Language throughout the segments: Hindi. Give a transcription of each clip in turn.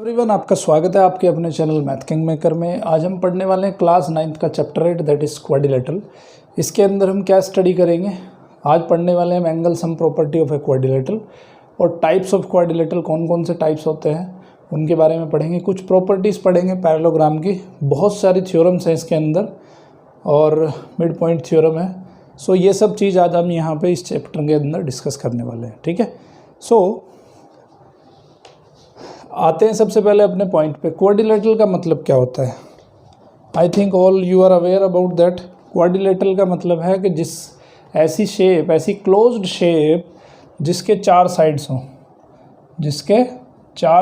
एवरीवन, आपका स्वागत है आपके अपने चैनल मैथ किंग मेकर में। आज हम पढ़ने वाले हैं क्लास 9th का चैप्टर 8 दैट इज़ क्वाड्रिलेटरल। इसके अंदर हम क्या स्टडी करेंगे? आज पढ़ने वाले हैं angle sum property of a quadrilateral और टाइप्स ऑफ क्वाड्रिलेटरल, कौन कौन से टाइप्स होते हैं उनके बारे में पढ़ेंगे। कुछ प्रॉपर्टीज़ पढ़ेंगे पैरेललोग्राम की, बहुत सारी थ्योरम्स हैं इसके अंदर और मिड पॉइंट थ्योरम है। सो ये सब चीज़ आज हम यहाँ पे इस चैप्टर के अंदर डिस्कस करने वाले हैं, ठीक है। सो आते हैं सबसे पहले अपने पॉइंट पे। क्वाड्रिलेटरल का मतलब क्या होता है? I think all you are aware about that. Quadrilateral का मतलब है कि जिस ऐसी शेप, ऐसी क्लोज्ड शेप जिसके चार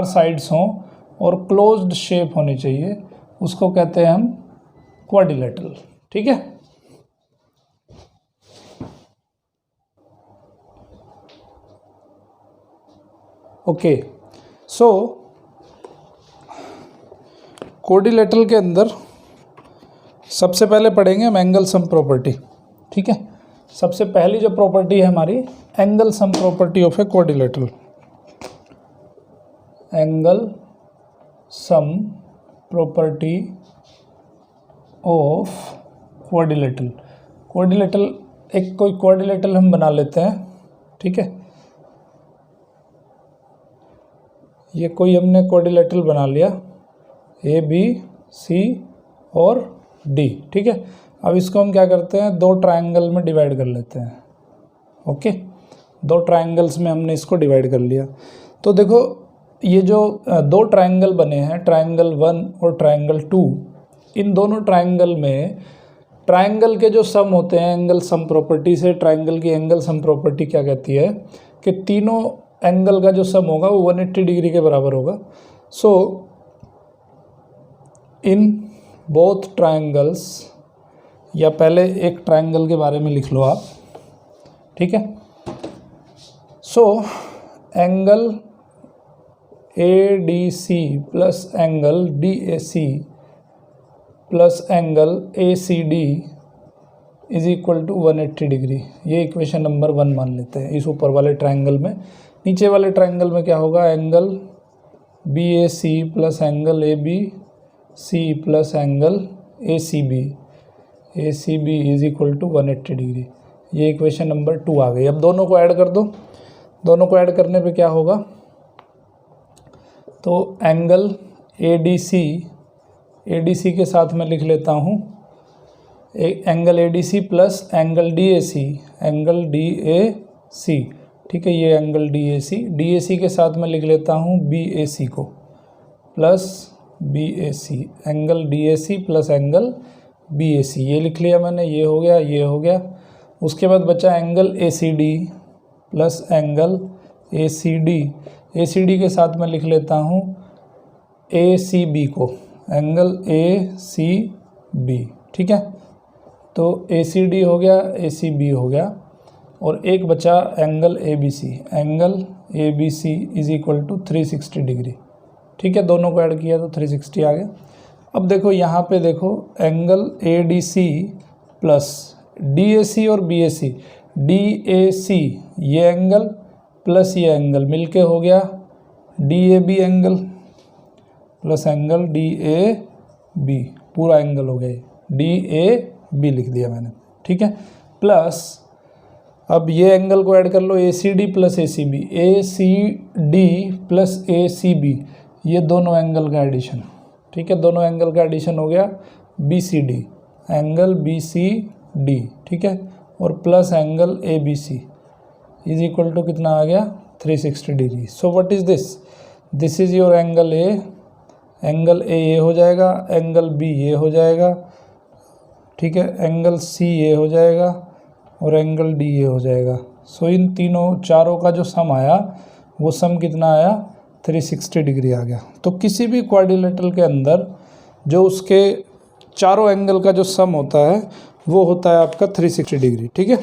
साइड्स हों, और क्लोज्ड शेप होनी चाहिए, उसको कहते हैं हम क्वाड्रिलेटरल, ठीक है। ओके, सो क्वाड्रिलेटरल के अंदर सबसे पहले पढ़ेंगे हम एंगल सम प्रॉपर्टी, ठीक है। सबसे पहली जो प्रॉपर्टी है हमारी angle sum property of a quadrilateral. Angle sum property of quadrilateral. Quadrilateral एक कोई क्वाड्रिलेटरल हम बना लेते हैं, ठीक है। ये कोई हमने क्वाड्रिलेटरल बना लिया, ए बी सी और डी, ठीक है। अब इसको हम क्या करते हैं, दो ट्रायंगल में डिवाइड कर लेते हैं। ओके, दो ट्रायंगल्स में हमने इसको डिवाइड कर लिया। तो देखो ये जो दो ट्रायंगल बने हैं, ट्रायंगल 1 और ट्रायंगल 2, इन दोनों ट्रायंगल में ट्रायंगल के जो सम होते हैं एंगल सम प्रॉपर्टी से, ट्रायंगल की एंगल सम प्रॉपर्टी क्या कहती है कि तीनों एंगल का जो सम होगा वो 180 डिग्री के बराबर होगा। सो इन बोथ ट्रायंगल्स, या पहले एक ट्रायंगल के बारे में लिख लो आप, ठीक है। So angle A D C plus angle D A C plus angle A C D is equal to 180 degree. ये इक्वेशन नंबर 1 मान लेते हैं इस ऊपर वाले ट्रायंगल में। नीचे वाले ट्रायंगल में क्या होगा, angle B A C plus angle A B c plus angle A C b is equal to 180 degree. ये इक्वेशन नंबर 2 आ गई। अब दोनों को ऐड कर दो। दोनों को ऐड करने पे क्या होगा, तो एंगल ए डी सी के साथ मैं लिख लेता हूँ angle A D C plus angle D A C, ठीक है। ये एंगल डी ए सी के साथ मैं लिख लेता हूँ बी ए सी को, plus B A C, angle D A C plus angle B A C, ये लिख लिया मैंने। ये हो गया, ये हो गया। उसके बाद बचा एंगल ए सी डी प्लस एंगल ए सी डी के साथ मैं लिख लेता हूँ ए सी बी को, एंगल ए सी बी, ठीक है। तो ए सी डी हो गया, ए सी बी हो गया, और एक बचा angle A B C is equal to 360 degree, ठीक है। दोनों को ऐड किया तो 360 आ गया। अब देखो यहाँ पे देखो angle A D C plus D A C और बी ए सी, डी ए सी ये एंगल प्लस ये एंगल मिलके हो गया D A B angle, plus angle D A B, पूरा एंगल हो गया, डी ए बी लिख दिया मैंने, ठीक है। प्लस अब ये एंगल को ऐड कर लो, ए सी डी प्लस ए सी डी प्लस ए सी बी, ये दोनों एंगल का एडिशन, ठीक है। दोनों एंगल का एडिशन हो गया B C D, angle B C D, ठीक है, और plus angle A B C is equal to कितना आ गया, 360 degree. So what is this, this is your angle A, angle A ये हो जाएगा, एंगल बी ये हो जाएगा, ठीक है, एंगल सी ये हो जाएगा और एंगल डी ये हो जाएगा। सो इन तीनों चारों का जो सम आया वो सम कितना आया, 360 डिग्री आ गया। तो किसी भी क्वाड्रिलेटरल के अंदर जो उसके चारों एंगल का जो सम होता है वो होता है आपका 360 डिग्री, ठीक है।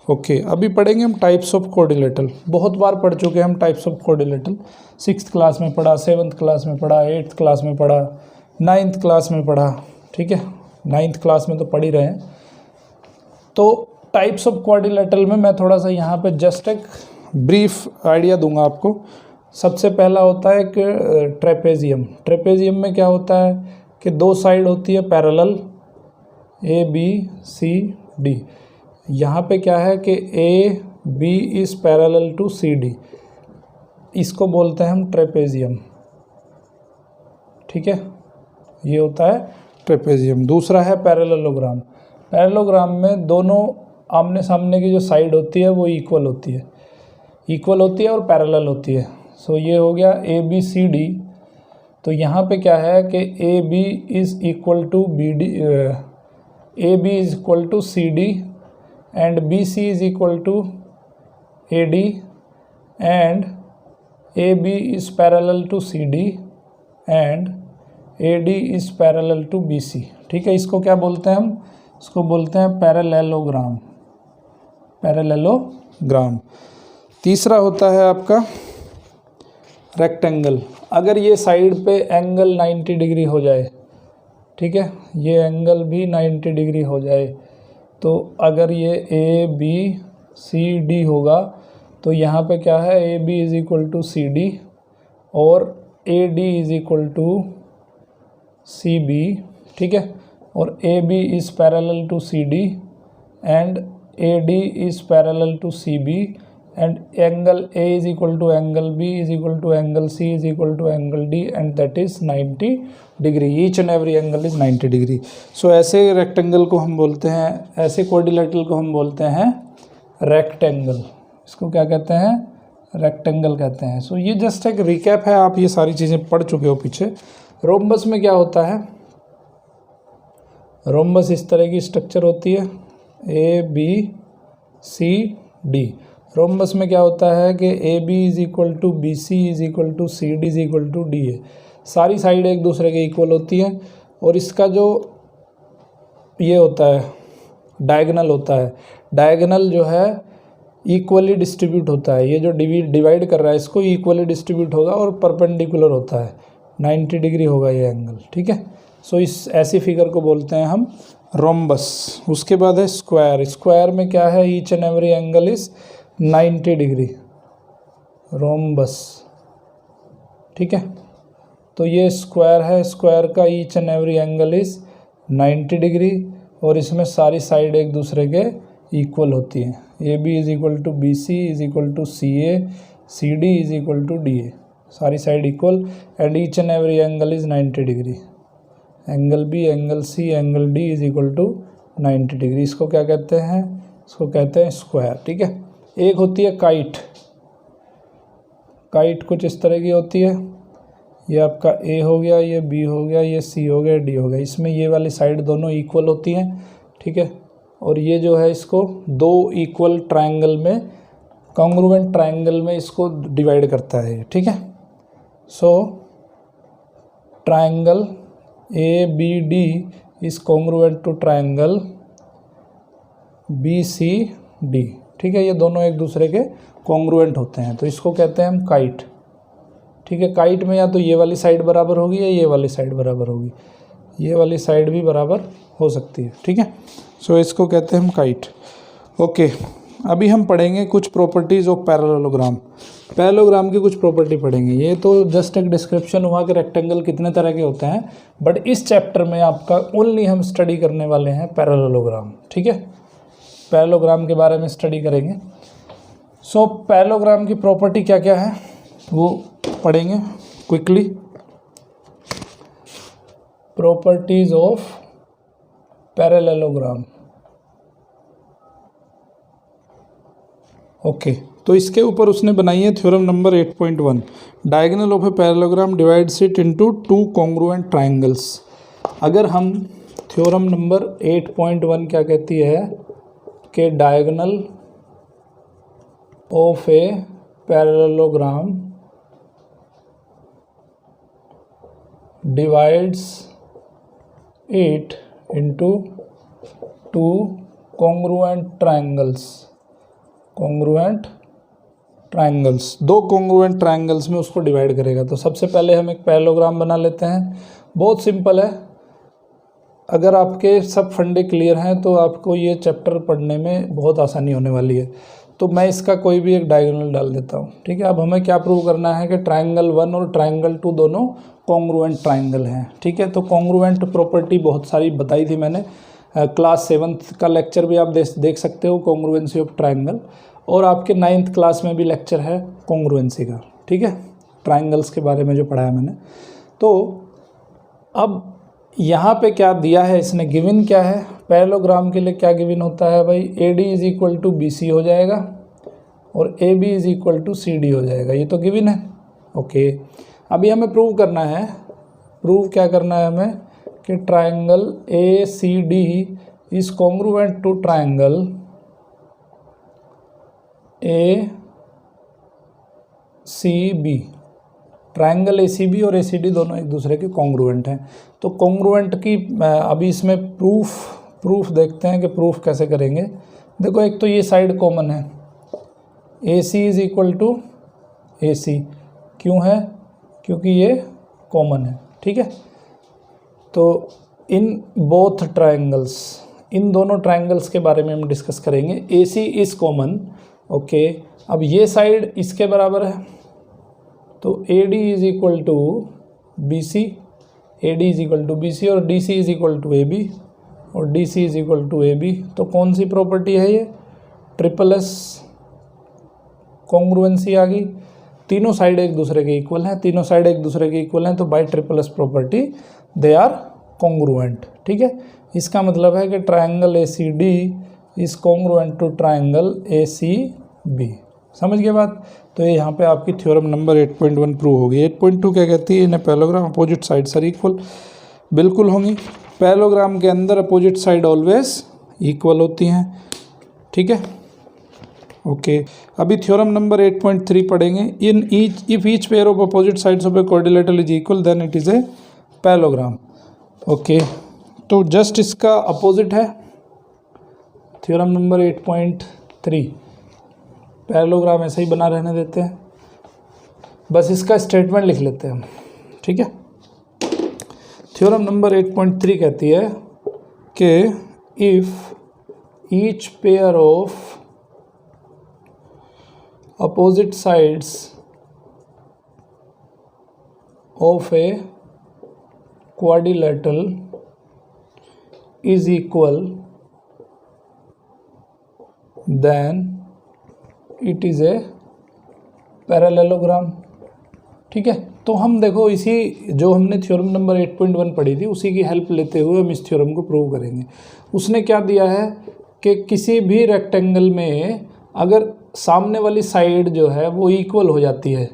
ओके, अभी पढ़ेंगे हम टाइप्स ऑफ क्वाड्रिलेटरल। बहुत बार पढ़ चुके हैं हम types of quadrilateral. 6th class में पढ़ा, 7th क्लास में पढ़ा, 8th क्लास में पढ़ा, 9th क्लास में पढ़ा, ठीक है। 9th क्लास में तो पढ़ ही रहे हैं। तो टाइप्स ऑफ क्वाड्रिलेटरल में मैं थोड़ा सा यहाँ पे जस्ट एक ब्रीफ आइडिया दूंगा आपको। सबसे पहला होता है कि ट्रेपेजियम। ट्रेपेजियम में क्या होता है कि दो साइड होती है parallel, A B C D. यहाँ पे क्या है कि A B is parallel to C D, इसको बोलते हैं हम ट्रेपेजियम। ठीक है, ये होता है ट्रेपेजियम। दूसरा है पैरेललोग्राम। पैरेललोग्राम में दोनों आमने सामने की जो साइड होती है वो इक्वल होती है और पैरेलल होती है। सो ये हो गया ए बी सी डी। तो यहाँ पे क्या है कि A B is equal to B D, A B is equal to C D and B C is equal to A D and A B is parallel to C D and A D is parallel to B C. ठीक है, इसको क्या बोलते हैं हम? इसको बोलते हैं पैरेललोग्राम। पैरेललोग्राम। तीसरा होता है आपका रेक्टेंगल। अगर ये साइड पे एंगल 90 डिग्री हो जाए, ठीक है, ये एंगल भी 90 डिग्री हो जाए, तो अगर ये ए बी सी डी होगा तो यहाँ पे क्या है, A B is equal to C D और A D is equal to C B. ठीक है, और A B is parallel to C D and A D is parallel to C B and angle A is equal to angle B is equal to angle C is equal to angle D and that is 90 degree. Each and every angle is 90 degree. So ऐसे रेक्टेंगल को हम बोलते हैं, ऐसे क्वाड्रिलेटरल को हम बोलते हैं रेक्टेंगल। इसको क्या कहते हैं? रेक्टेंगल कहते हैं। सो ये जस्ट एक रिकैप है, आप ये सारी चीज़ें पढ़ चुके हो पीछे। रोम्बस में क्या होता है? रोम्बस इस तरह की स्ट्रक्चर होती है, A B C D. Rhombus में क्या होता है कि A B is equal to B C is equal to C D is equal to D A. सारी साइड एक दूसरे के इक्वल होती हैं और इसका जो ये होता है डायगोनल होता है, डायगोनल जो है इक्वली डिस्ट्रीब्यूट होता है। ये जो डिवाइड कर रहा है इसको इक्वली डिस्ट्रीब्यूट होगा और परपेंडिकुलर होता है, 90 डिग्री होगा ये एंगल। ठीक है, सो इस ऐसी फिगर को बोलते हैं हम रोम्बस। उसके बाद है स्क्वायर। स्क्वायर में क्या है? Each and every angle is 90 degree, rhombus. ठीक है, तो ये स्क्वायर है, स्क्वायर का each and every angle is 90 degree और इसमें सारी साइड एक दूसरे के इक्वल होती हैं। A B is equal to B C is equal to C A, C D is equal to D A, सारी side equal and each and every angle is 90 degree. Angle B, angle C, angle D is equal to 90 degree. इसको क्या कहते हैं? इसको कहते हैं स्क्वायर। ठीक है, एक होती है काइट। काइट कुछ इस तरह की होती है, ये आपका ए हो गया, ये बी हो गया, ये सी हो गया, डी हो गया। इसमें ये वाली साइड दोनों इक्वल होती हैं। ठीक है, और ये जो है इसको दो इक्वल ट्रायंगल में, कॉन्ग्रुएंट ट्रायंगल में इसको डिवाइड करता है। ठीक है, so triangle A B D is congruent to triangle B C D. ठीक है, ये दोनों एक दूसरे के कॉन्ग्रुएंट होते हैं, तो इसको कहते हैं हम काइट। ठीक है, काइट में या तो ये वाली साइड बराबर होगी या ये वाली साइड बराबर होगी, ये वाली साइड भी बराबर हो सकती है। ठीक है, सो इसको कहते हैं हम काइट। ओके, अभी हम पढ़ेंगे कुछ प्रॉपर्टीज़ ऑफ पैरेललोग्राम। पैरेललोग्राम की कुछ प्रॉपर्टी पढ़ेंगे। ये तो जस्ट एक डिस्क्रिप्शन हुआ कि रेक्टेंगल कितने तरह के होते हैं, बट इस चैप्टर में आपका ओनली हम स्टडी करने वाले हैं पैरेललोग्राम। ठीक है, पैरेललोग्राम के बारे में स्टडी करेंगे। सो पैरेललोग्राम की प्रॉपर्टी क्या क्या है वो पढ़ेंगे quickly. Properties of parallelogram. Okay, तो इसके ऊपर उसने बनाई है theorem number 8.1। Diagonal of a parallelogram divides it into two congruent triangles. अगर हम थ्योरम नंबर 8.1 क्या कहती है कि diagonal of a parallelogram divides it into two congruent triangles. Congruent triangles, दो कॉन्ग्रुएंट ट्रायंगल्स में उसको डिवाइड करेगा। तो सबसे पहले हम एक पैरेललोग्राम बना लेते हैं। बहुत सिंपल है, अगर आपके सब फंडे क्लियर हैं तो आपको ये चैप्टर पढ़ने में बहुत आसानी होने वाली है। तो मैं इसका कोई भी एक डायगोनल डाल देता हूँ, ठीक है। अब हमें क्या प्रूव करना है कि ट्राइंगल 1 और ट्राइंगल 2 दोनों कॉन्ग्रुएंट ट्राइंगल हैं, ठीक है। तो कॉन्ग्रुएंट प्रॉपर्टी बहुत सारी बताई थी मैंने, क्लास 7th का लेक्चर भी आप देख सकते हो कॉन्ग्रुएंसी ऑफ ट्राइंगल, और आपके 9th क्लास में भी लेक्चर है कॉन्ग्रुएंसी का, ठीक है, ट्राइंगल्स के बारे में जो पढ़ाया मैंने। तो अब यहाँ पे क्या दिया है इसने, गिवन क्या है, पैरेललोग्राम के लिए क्या गिवन होता है भाई, AD is equal to BC हो जाएगा और AB is equal to CD हो जाएगा, ये तो गिवन है, ओके। अभी हमें प्रूव करना है, प्रूव क्या करना है हमें कि triangle ACD is congruent to triangle ACB। Triangle ACB और ACD दोनों एक दूसरे के कॉन्ग्रुएंट हैं। तो कॉन्ग्रुएंट की अभी इसमें प्रूफ देखते हैं कि प्रूफ कैसे करेंगे। देखो एक तो ये साइड कॉमन है, AC is equal to AC, क्यों है, क्योंकि ये कॉमन है, ठीक है। तो इन बोथ ट्राइंगल्स, इन दोनों ट्राइंगल्स के बारे में हम डिस्कस करेंगे। AC is common, okay. अब ये साइड इसके बराबर है, तो AD is equal to BC, AD is equal to BC और DC is equal to AB और DC is equal to AB। तो कौन सी प्रॉपर्टी है ये, ट्रिपल S कॉन्ग्रुएंसी आ गई। तीनों साइड एक दूसरे के इक्वल हैं, तीनों साइड एक दूसरे के इक्वल हैं, तो by triple S property they are congruent, ठीक है। इसका मतलब है कि triangle ACD is congruent to triangle ACB। समझ गए बात। तो ये यहाँ पे आपकी थ्योरम नंबर 8.1 प्रूव होगी। 8.2 क्या कहती है, in parallelogram opposite sides are equal, बिल्कुल होंगी। पैरेललोग्राम के अंदर अपोजिट साइड ऑलवेज इक्वल होती हैं, ठीक है, ओके। अभी थ्योरम नंबर 8.3 पढ़ेंगे। In if each pair of opposite sides of a quadrilateral is equal then it is a parallelogram, okay. तो जस्ट इसका अपोजिट है थ्योरम नंबर 8.3, पैरेललोग्राम ऐसे ही बना रहने देते हैं, बस इसका स्टेटमेंट लिख लेते हैं हम, ठीक है। थ्योरम नंबर 8.3 कहती है कि if each pair of opposite sides of a quadrilateral is equal then it is a parallelogram, ठीक है। तो हम देखो इसी जो हमने थ्योरम नंबर 8.1 पढ़ी थी उसी की हेल्प लेते हुए हम इस थ्योरम को प्रूव करेंगे। उसने क्या दिया है कि किसी भी रेक्टेंगल में अगर सामने वाली साइड जो है वो इक्वल हो जाती है,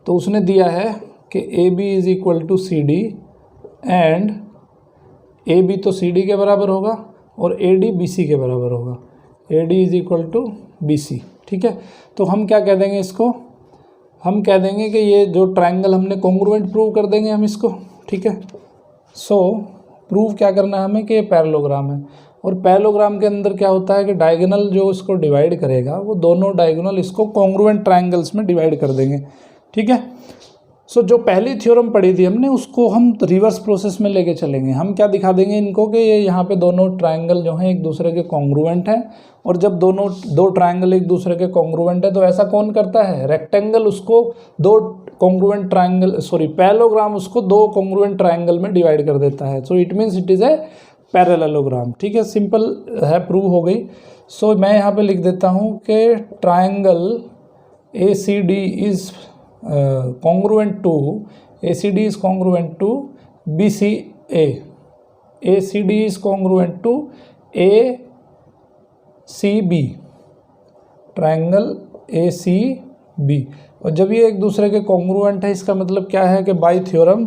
तो उसने दिया है कि AB is equal to CD and AB तो CD के बराबर होगा और AD BC के बराबर होगा, AD is equal to BC, ठीक है। तो हम क्या कह देंगे इसको, हम कह देंगे कि ये जो ट्राइंगल हमने कॉन्ग्रुएंट प्रूव कर देंगे हम इसको, ठीक है। सो प्रूव क्या करना है हमें कि ये पैरेललोग्राम है, और पैरेललोग्राम के अंदर क्या होता है कि डायगोनल जो इसको डिवाइड करेगा वो दोनों डायगोनल इसको कॉन्ग्रुएंट ट्राइंगल्स में डिवाइड कर देंगे, ठीक है। सो जो पहली थ्योरम पढ़ी थी हमने उसको हम रिवर्स प्रोसेस में लेके चलेंगे। हम क्या दिखा देंगे इनको कि ये यहाँ पे दोनों ट्राइंगल जो हैं एक दूसरे के कॉन्ग्रुएंट हैं, और जब दो ट्राइंगल एक दूसरे के कॉन्ग्रुएंट है तो ऐसा कौन करता है, रेक्टेंगल उसको दो कॉन्ग्रुएंट ट्राइंगल पैरेललोग्राम उसको दो कॉन्ग्रुएंट ट्राइंगल में डिवाइड कर देता है। So it means it is a parallelogram, ठीक है। सिंपल है, प्रूव हो गई। सो मैं यहाँ पे लिख देता हूँ कि triangle ACD is congruent to ACD is congruent to BCA, ACD is congruent to ACB, triangle ACB। और जब ये एक दूसरे के कॉन्ग्रुएंट है इसका मतलब क्या है कि बाय थ्योरम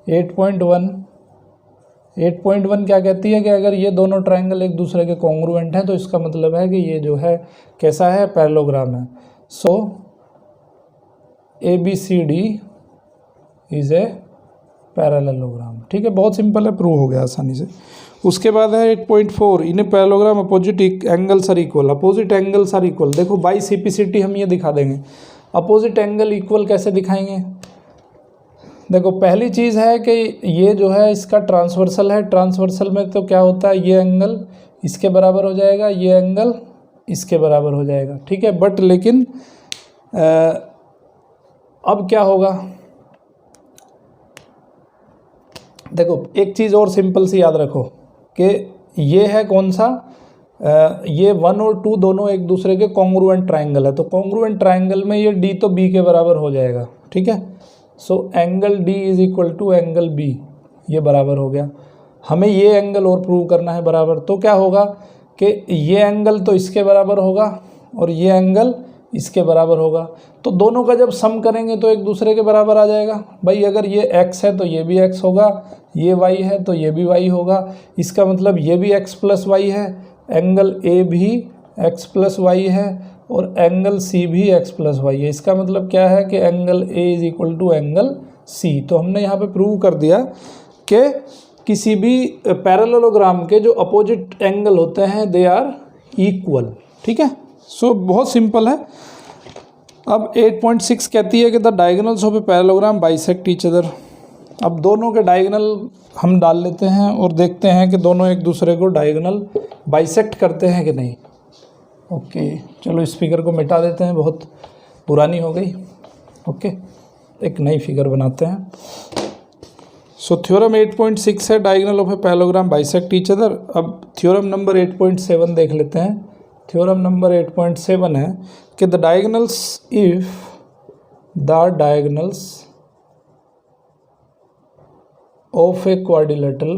8.1 क्या कहती है कि अगर ये दोनों ट्राइंगल एक दूसरे के कॉन्ग्रुएंट हैं तो इसका मतलब है कि ये जो है कैसा है, पैरेललोग्राम है। सो ABCD इज़ ए पैरेललोग्राम, ठीक है। बहुत सिंपल है, प्रूव हो गया आसानी से। उसके बाद है 8.4, in a parallelogram opposite angles are equal, opposite angles are equal. देखो बाई CPCT हम ये दिखा देंगे, अपोजिट एंगल इक्वल कैसे दिखाएंगे। देखो पहली चीज़ है कि ये जो है इसका ट्रांसवर्सल है, ट्रांसवर्सल में तो क्या होता है, ये एंगल इसके बराबर हो जाएगा, ये एंगल इसके बराबर हो जाएगा, ठीक है। बट लेकिन अब क्या होगा, देखो एक चीज़ और सिंपल सी याद रखो कि ये है कौन सा, ये 1 और 2 दोनों एक दूसरे के कॉन्ग्रुएंट ट्राइंगल है, तो कॉन्ग्रुएंट ट्राइंगल में ये डी तो बी के बराबर हो जाएगा, ठीक है। So angle D is equal to angle B, ये बराबर हो गया। हमें ये एंगल और प्रूव करना है बराबर, तो क्या होगा कि ये एंगल तो इसके बराबर होगा और ये एंगल इसके बराबर होगा, तो दोनों का जब सम करेंगे तो एक दूसरे के बराबर आ जाएगा। भाई अगर ये x है तो ये भी x होगा, ये y है तो ये भी y होगा, इसका मतलब ये भी x प्लस वाई है, एंगल A भी x प्लस वाई है और एंगल C भी x प्लस वाई है। इसका मतलब क्या है कि angle A is equal to angle C। तो हमने यहाँ पे प्रूव कर दिया कि किसी भी पैरेललोग्राम के जो अपोजिट एंगल होते हैं दे आर इक्वल, ठीक है। सो बहुत सिंपल है। अब 8.6 कहती है कि the diagonals of a parallelogram bisect each other. अब दोनों के डायगोनल हम डाल लेते हैं और देखते हैं कि दोनों एक दूसरे को डायगोनल बाइसेक्ट करते हैं कि नहीं। ओके, चलो इस फिगर को मिटा देते हैं, बहुत पुरानी हो गई। ओके, एक नई फिगर बनाते हैं। सो थ्योरम 8.6 है diagonal of a parallelogram bisect each other. अब थ्योरम नंबर 8.7 देख लेते हैं। थ्योरम नंबर 8.7 है कि the diagonals if the diagonals of a quadrilateral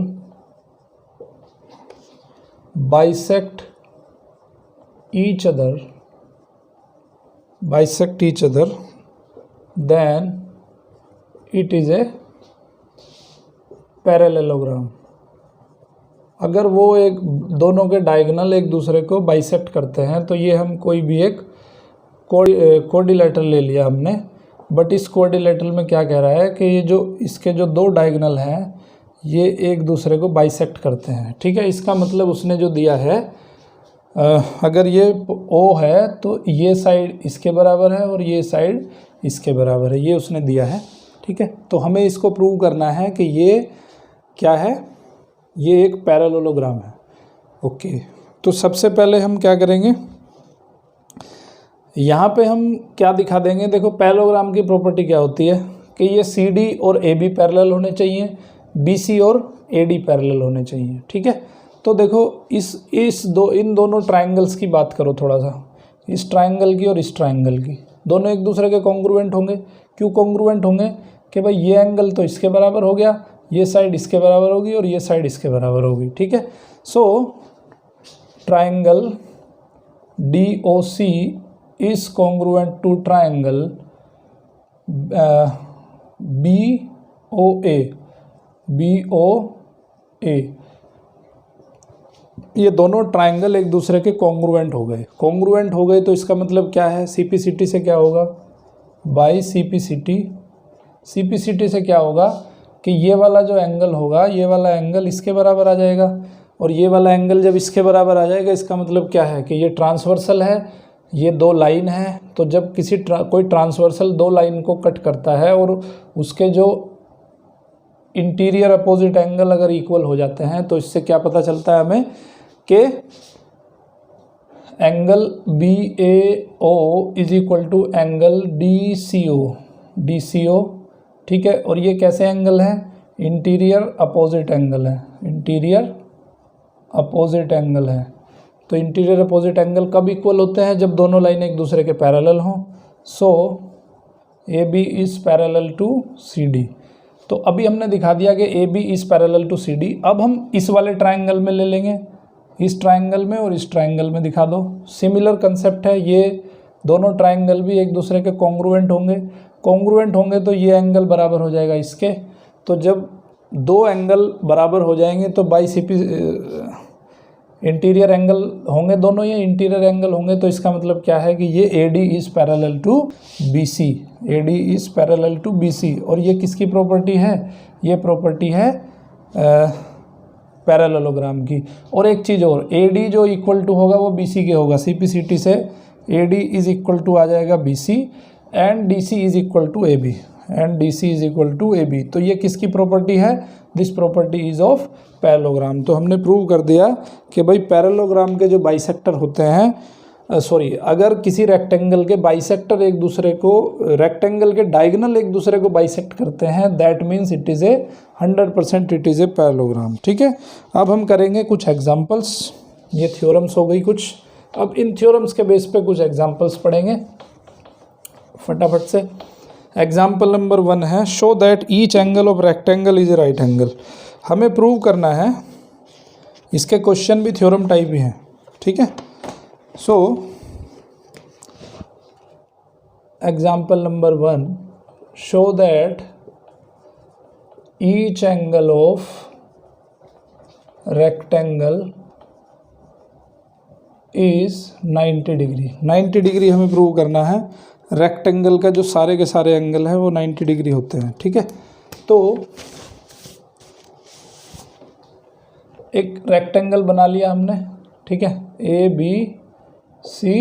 bisect each other than it is a parallelogram. अगर वो एक दोनों के डायगोनल एक दूसरे को बाइसेक्ट करते हैं तो ये हम कोई भी एक क्वाड्रिलेटरल ले लिया हमने, बट इस क्वाड्रिलेटरल में क्या कह रहा है कि ये जो इसके जो दो डायगोनल हैं ये एक दूसरे को बाइसेक्ट करते हैं, ठीक है। इसका मतलब उसने जो दिया है, अगर ये O है तो ये साइड इसके बराबर है और ये साइड इसके बराबर है, ये उसने दिया है, ठीक है। तो हमें इसको प्रूव करना है कि ये क्या है, ये एक पैरेललोग्राम है। ओके, तो सबसे पहले हम क्या करेंगे, यहाँ पे हम क्या दिखा देंगे। देखो पैरेललोग्राम की प्रॉपर्टी क्या होती है कि ये CD और AB पैरेलल होने चाहिए, BC और AD पैरेलल होने चाहिए, ठीक है। तो देखो इन दोनों ट्राइंगल्स की बात करो थोड़ा सा, इस ट्राइंगल की और इस ट्राइंगल की, दोनों एक दूसरे के कॉन्ग्रुएंट होंगे। क्यों कॉन्ग्रुएंट होंगे कि भाई ये एंगल तो इसके बराबर हो गया, ये साइड इसके बराबर होगी और ये साइड इसके बराबर होगी, ठीक है। So triangle DOC is congruent to triangle BOA। ये दोनों ट्राइंगल एक दूसरे के कॉन्ग्रुएंट हो गए। कॉन्ग्रुएंट हो गए तो इसका मतलब क्या है, CPCT से क्या होगा, बाई CPCT से क्या होगा कि ये वाला जो एंगल होगा, ये वाला एंगल इसके बराबर आ जाएगा और ये वाला एंगल जब इसके बराबर आ जाएगा इसका मतलब क्या है कि ये ट्रांसवर्सल है, ये दो लाइन है। तो जब कोई ट्रांसवर्सल दो लाइन को कट करता है और उसके जो इंटीरियर अपोजिट एंगल अगर इक्वल हो जाते हैं तो इससे क्या पता चलता है हमें कि angle BAO is equal to angle DCO, ठीक है। और ये कैसे एंगल है, इंटीरियर अपोजिट एंगल है, इंटीरियर अपोजिट एंगल है। तो इंटीरियर अपोजिट एंगल कब इक्वल होते हैं, जब दोनों लाइन एक दूसरे के पैरेलल हों। So AB is parallel to CD। तो अभी हमने दिखा दिया कि AB is parallel to CD। अब हम इस वाले ट्राइंगल में ले लेंगे, इस ट्राइंगल में और इस ट्राइंगल में दिखा दो। सिमिलर कंसेप्ट है, ये दोनों ट्राइंगल भी एक दूसरे के कॉन्ग्रुएंट होंगे। कॉन्ग्रुएंट होंगे तो ये एंगल बराबर हो जाएगा इसके। तो जब दो एंगल बराबर हो जाएंगे तो बाई इंटीरियर एंगल होंगे, दोनों ये इंटीरियर एंगल होंगे। तो इसका मतलब क्या है कि ये AD is parallel to BC, AD is parallel to BC। और ये किसकी प्रॉपर्टी है, ये प्रॉपर्टी है पैरेललोग्राम की। और एक चीज़ और, AD जो इक्वल टू होगा वो BC के होगा। CPCT से AD इज इक्वल टू आ जाएगा BC and DC is equal to AB, and DC is equal to AB। तो ये किसकी प्रॉपर्टी है, this property is of parallelogram. तो हमने प्रूव कर दिया कि भाई पैरेललोग्राम के जो बाइसेक्टर होते हैं अगर किसी रेक्टेंगल के बाइसेक्टर एक दूसरे को, रेक्टेंगल के डायगोनल एक दूसरे को बाइसेक्ट करते हैं, that means it is A 100% it is a parallelogram. ठीक है, अब हम करेंगे कुछ एग्जांपल्स। ये थ्योरम्स हो गई कुछ, अब इन थ्योरम्स के बेस पे कुछ एग्जांपल्स पढ़ेंगे फटाफट से। एग्जाम्पल नंबर 1 है, show that each angle of rectangle is a right angle. हमें प्रूव करना है, इसके क्वेश्चन भी थ्योरम टाइप ही हैं। ठीक है, so example number 1, show that each angle of rectangle is 90 degree. 90 degree हमें प्रूव करना है। रेक्टेंगल का जो सारे के सारे एंगल है वो 90 डिग्री होते हैं। ठीक है, तो एक रेक्टेंगल बना लिया हमने। ठीक है, ए बी सी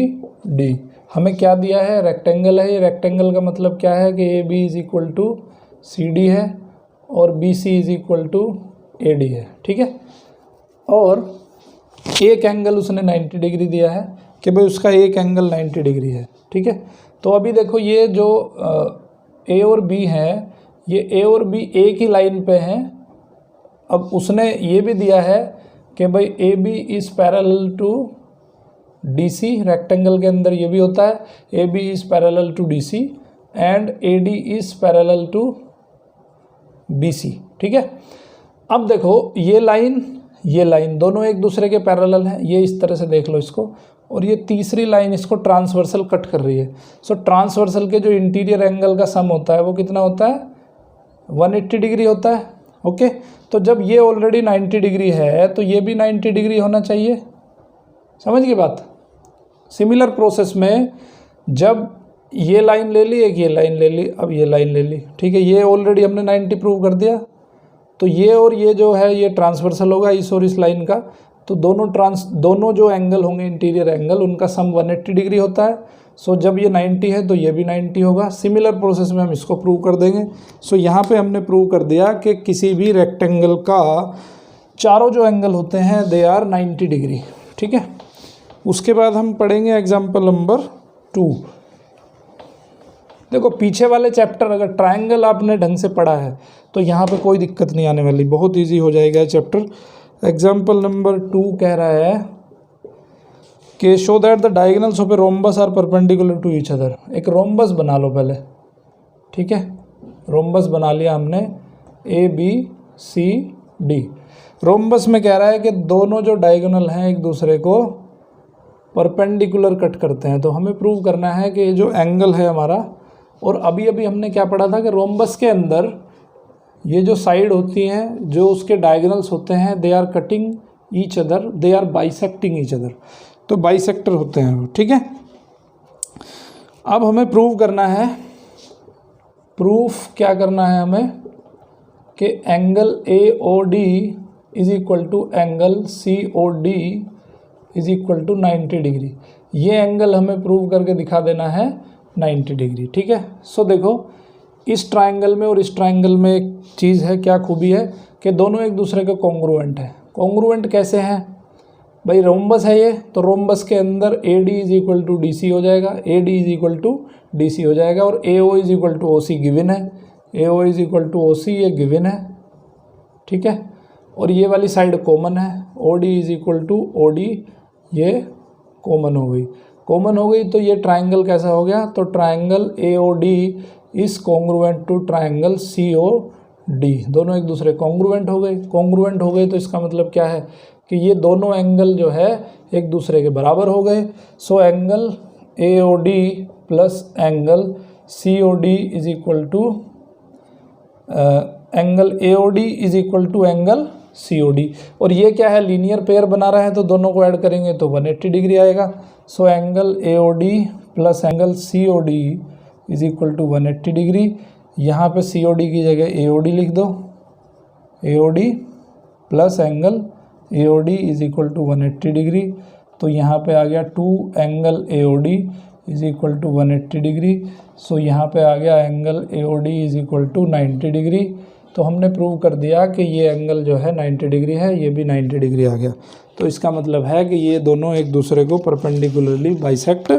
डी, हमें क्या दिया है, रेक्टेंगल है। ये रेक्टेंगल का मतलब क्या है कि A B is equal to C D है और B C is equal to A D है। ठीक है, और एक एंगल उसने 90 डिग्री दिया है कि भाई उसका एक एंगल 90 डिग्री है। ठीक है, तो अभी देखो ये जो ए और बी हैं, ये ए और बी एक ही लाइन पे हैं। अब उसने ये भी दिया है कि भाई A B is parallel to D C, rectangle के अंदर ये भी होता है, A B is parallel to D C and A D is parallel to B C. ठीक है, अब देखो ये लाइन दोनों एक दूसरे के पैरेलल हैं, ये इस तरह से देख लो इसको, और ये तीसरी लाइन इसको ट्रांसवर्सल कट कर रही है। सो ट्रांसवर्सल के जो इंटीरियर एंगल का सम होता है वो कितना होता है, 180 डिग्री होता है। ओके, तो जब ये ऑलरेडी 90 डिग्री है तो ये भी 90 डिग्री होना चाहिए। समझ गई बात। सिमिलर प्रोसेस में जब ये लाइन ले ली, एक ये लाइन ले ली, अब ये लाइन ले ली। ठीक है, ये ऑलरेडी हमने 90 प्रूव कर दिया, तो ये और ये जो है ये ट्रांसवर्सल होगा इस और इस लाइन का, तो दोनों जो एंगल होंगे इंटीरियर एंगल, उनका सम 180 डिग्री होता है। सो जब ये 90 है तो ये भी 90 होगा। सिमिलर प्रोसेस में हम इसको प्रूव कर देंगे। सो यहाँ पे हमने प्रूव कर दिया कि किसी भी रेक्टेंगल का चारों जो एंगल होते हैं दे आर 90 डिग्री। ठीक है, उसके बाद हम पढ़ेंगे एग्जाम्पल नंबर 2। देखो पीछे वाले चैप्टर अगर ट्रायंगल आपने ढंग से पढ़ा है तो यहाँ पे कोई दिक्कत नहीं आने वाली, बहुत इजी हो जाएगा चैप्टर। एग्जाम्पल नंबर 2 कह रहा है कि show that the diagonals of a rhombus are perpendicular to each other. एक रोम्बस बना लो पहले। ठीक है, रोम्बस बना लिया हमने, A B C D. Rhombus में कह रहा है कि दोनों जो डायगोनल हैं एक दूसरे को परपेंडिकुलर कट करते हैं, तो हमें प्रूव करना है कि ये जो एंगल है हमारा, और अभी अभी हमने क्या पढ़ा था कि रोम्बस के अंदर ये जो साइड होती हैं, जो उसके डायगोनल्स होते हैं, they are cutting each other, they are bisecting each other, तो बाइसेक्टर होते हैं वो। ठीक है, अब हमें प्रूव करना है, प्रूफ क्या करना है हमें कि angle A O D is equal to angle C O D is equal to 90 degree. ये एंगल हमें प्रूव करके दिखा देना है 90 डिग्री। ठीक है, सो देखो इस ट्रायंगल में और इस ट्रायंगल में एक चीज़ है, क्या खूबी है कि दोनों एक दूसरे के कॉन्ग्रुएंट है। कॉन्ग्रुएंट कैसे हैं भाई, रोम्बस है ये, तो रोम्बस के अंदर A D is equal to D C हो जाएगा, A D is equal to D C हो जाएगा, और A O is equal to O C given है, A O is equal to O C ये गिवन है। ठीक है, और ये वाली साइड कॉमन है, O D is equal to O D, ये कॉमन हो गई। कॉमन हो गई तो ये ट्रायंगल कैसा हो गया, तो triangle A O D is congruent to triangle C O D. दोनों एक दूसरे कॉन्ग्रुएंट हो गए। कॉन्ग्रुएंट हो गए तो इसका मतलब क्या है कि ये दोनों एंगल जो है एक दूसरे के बराबर हो गए। So angle A O D plus angle C O D is equal to angle A O D is equal to angle C O D. और ये क्या है, लीनियर पेयर बना रहा है, तो दोनों को ऐड करेंगे तो 180 डिग्री आएगा। So angle A O D plus angle C O D is equal to 180 degree. यहाँ पे सी ओ डी की जगह ए ओ डी लिख दो, A O D plus angle A O D is equal to 180 degree. तो यहाँ पे आ गया 2 angle A O D is equal to 180 degree. So यहाँ पे आ गया angle A O D is equal to 90 degree. तो हमने प्रूव कर दिया कि ये एंगल जो है 90 डिग्री है, ये भी 90 डिग्री आ गया। तो इसका मतलब है कि ये दोनों एक दूसरे को परपेंडिकुलरली बाइसेक्ट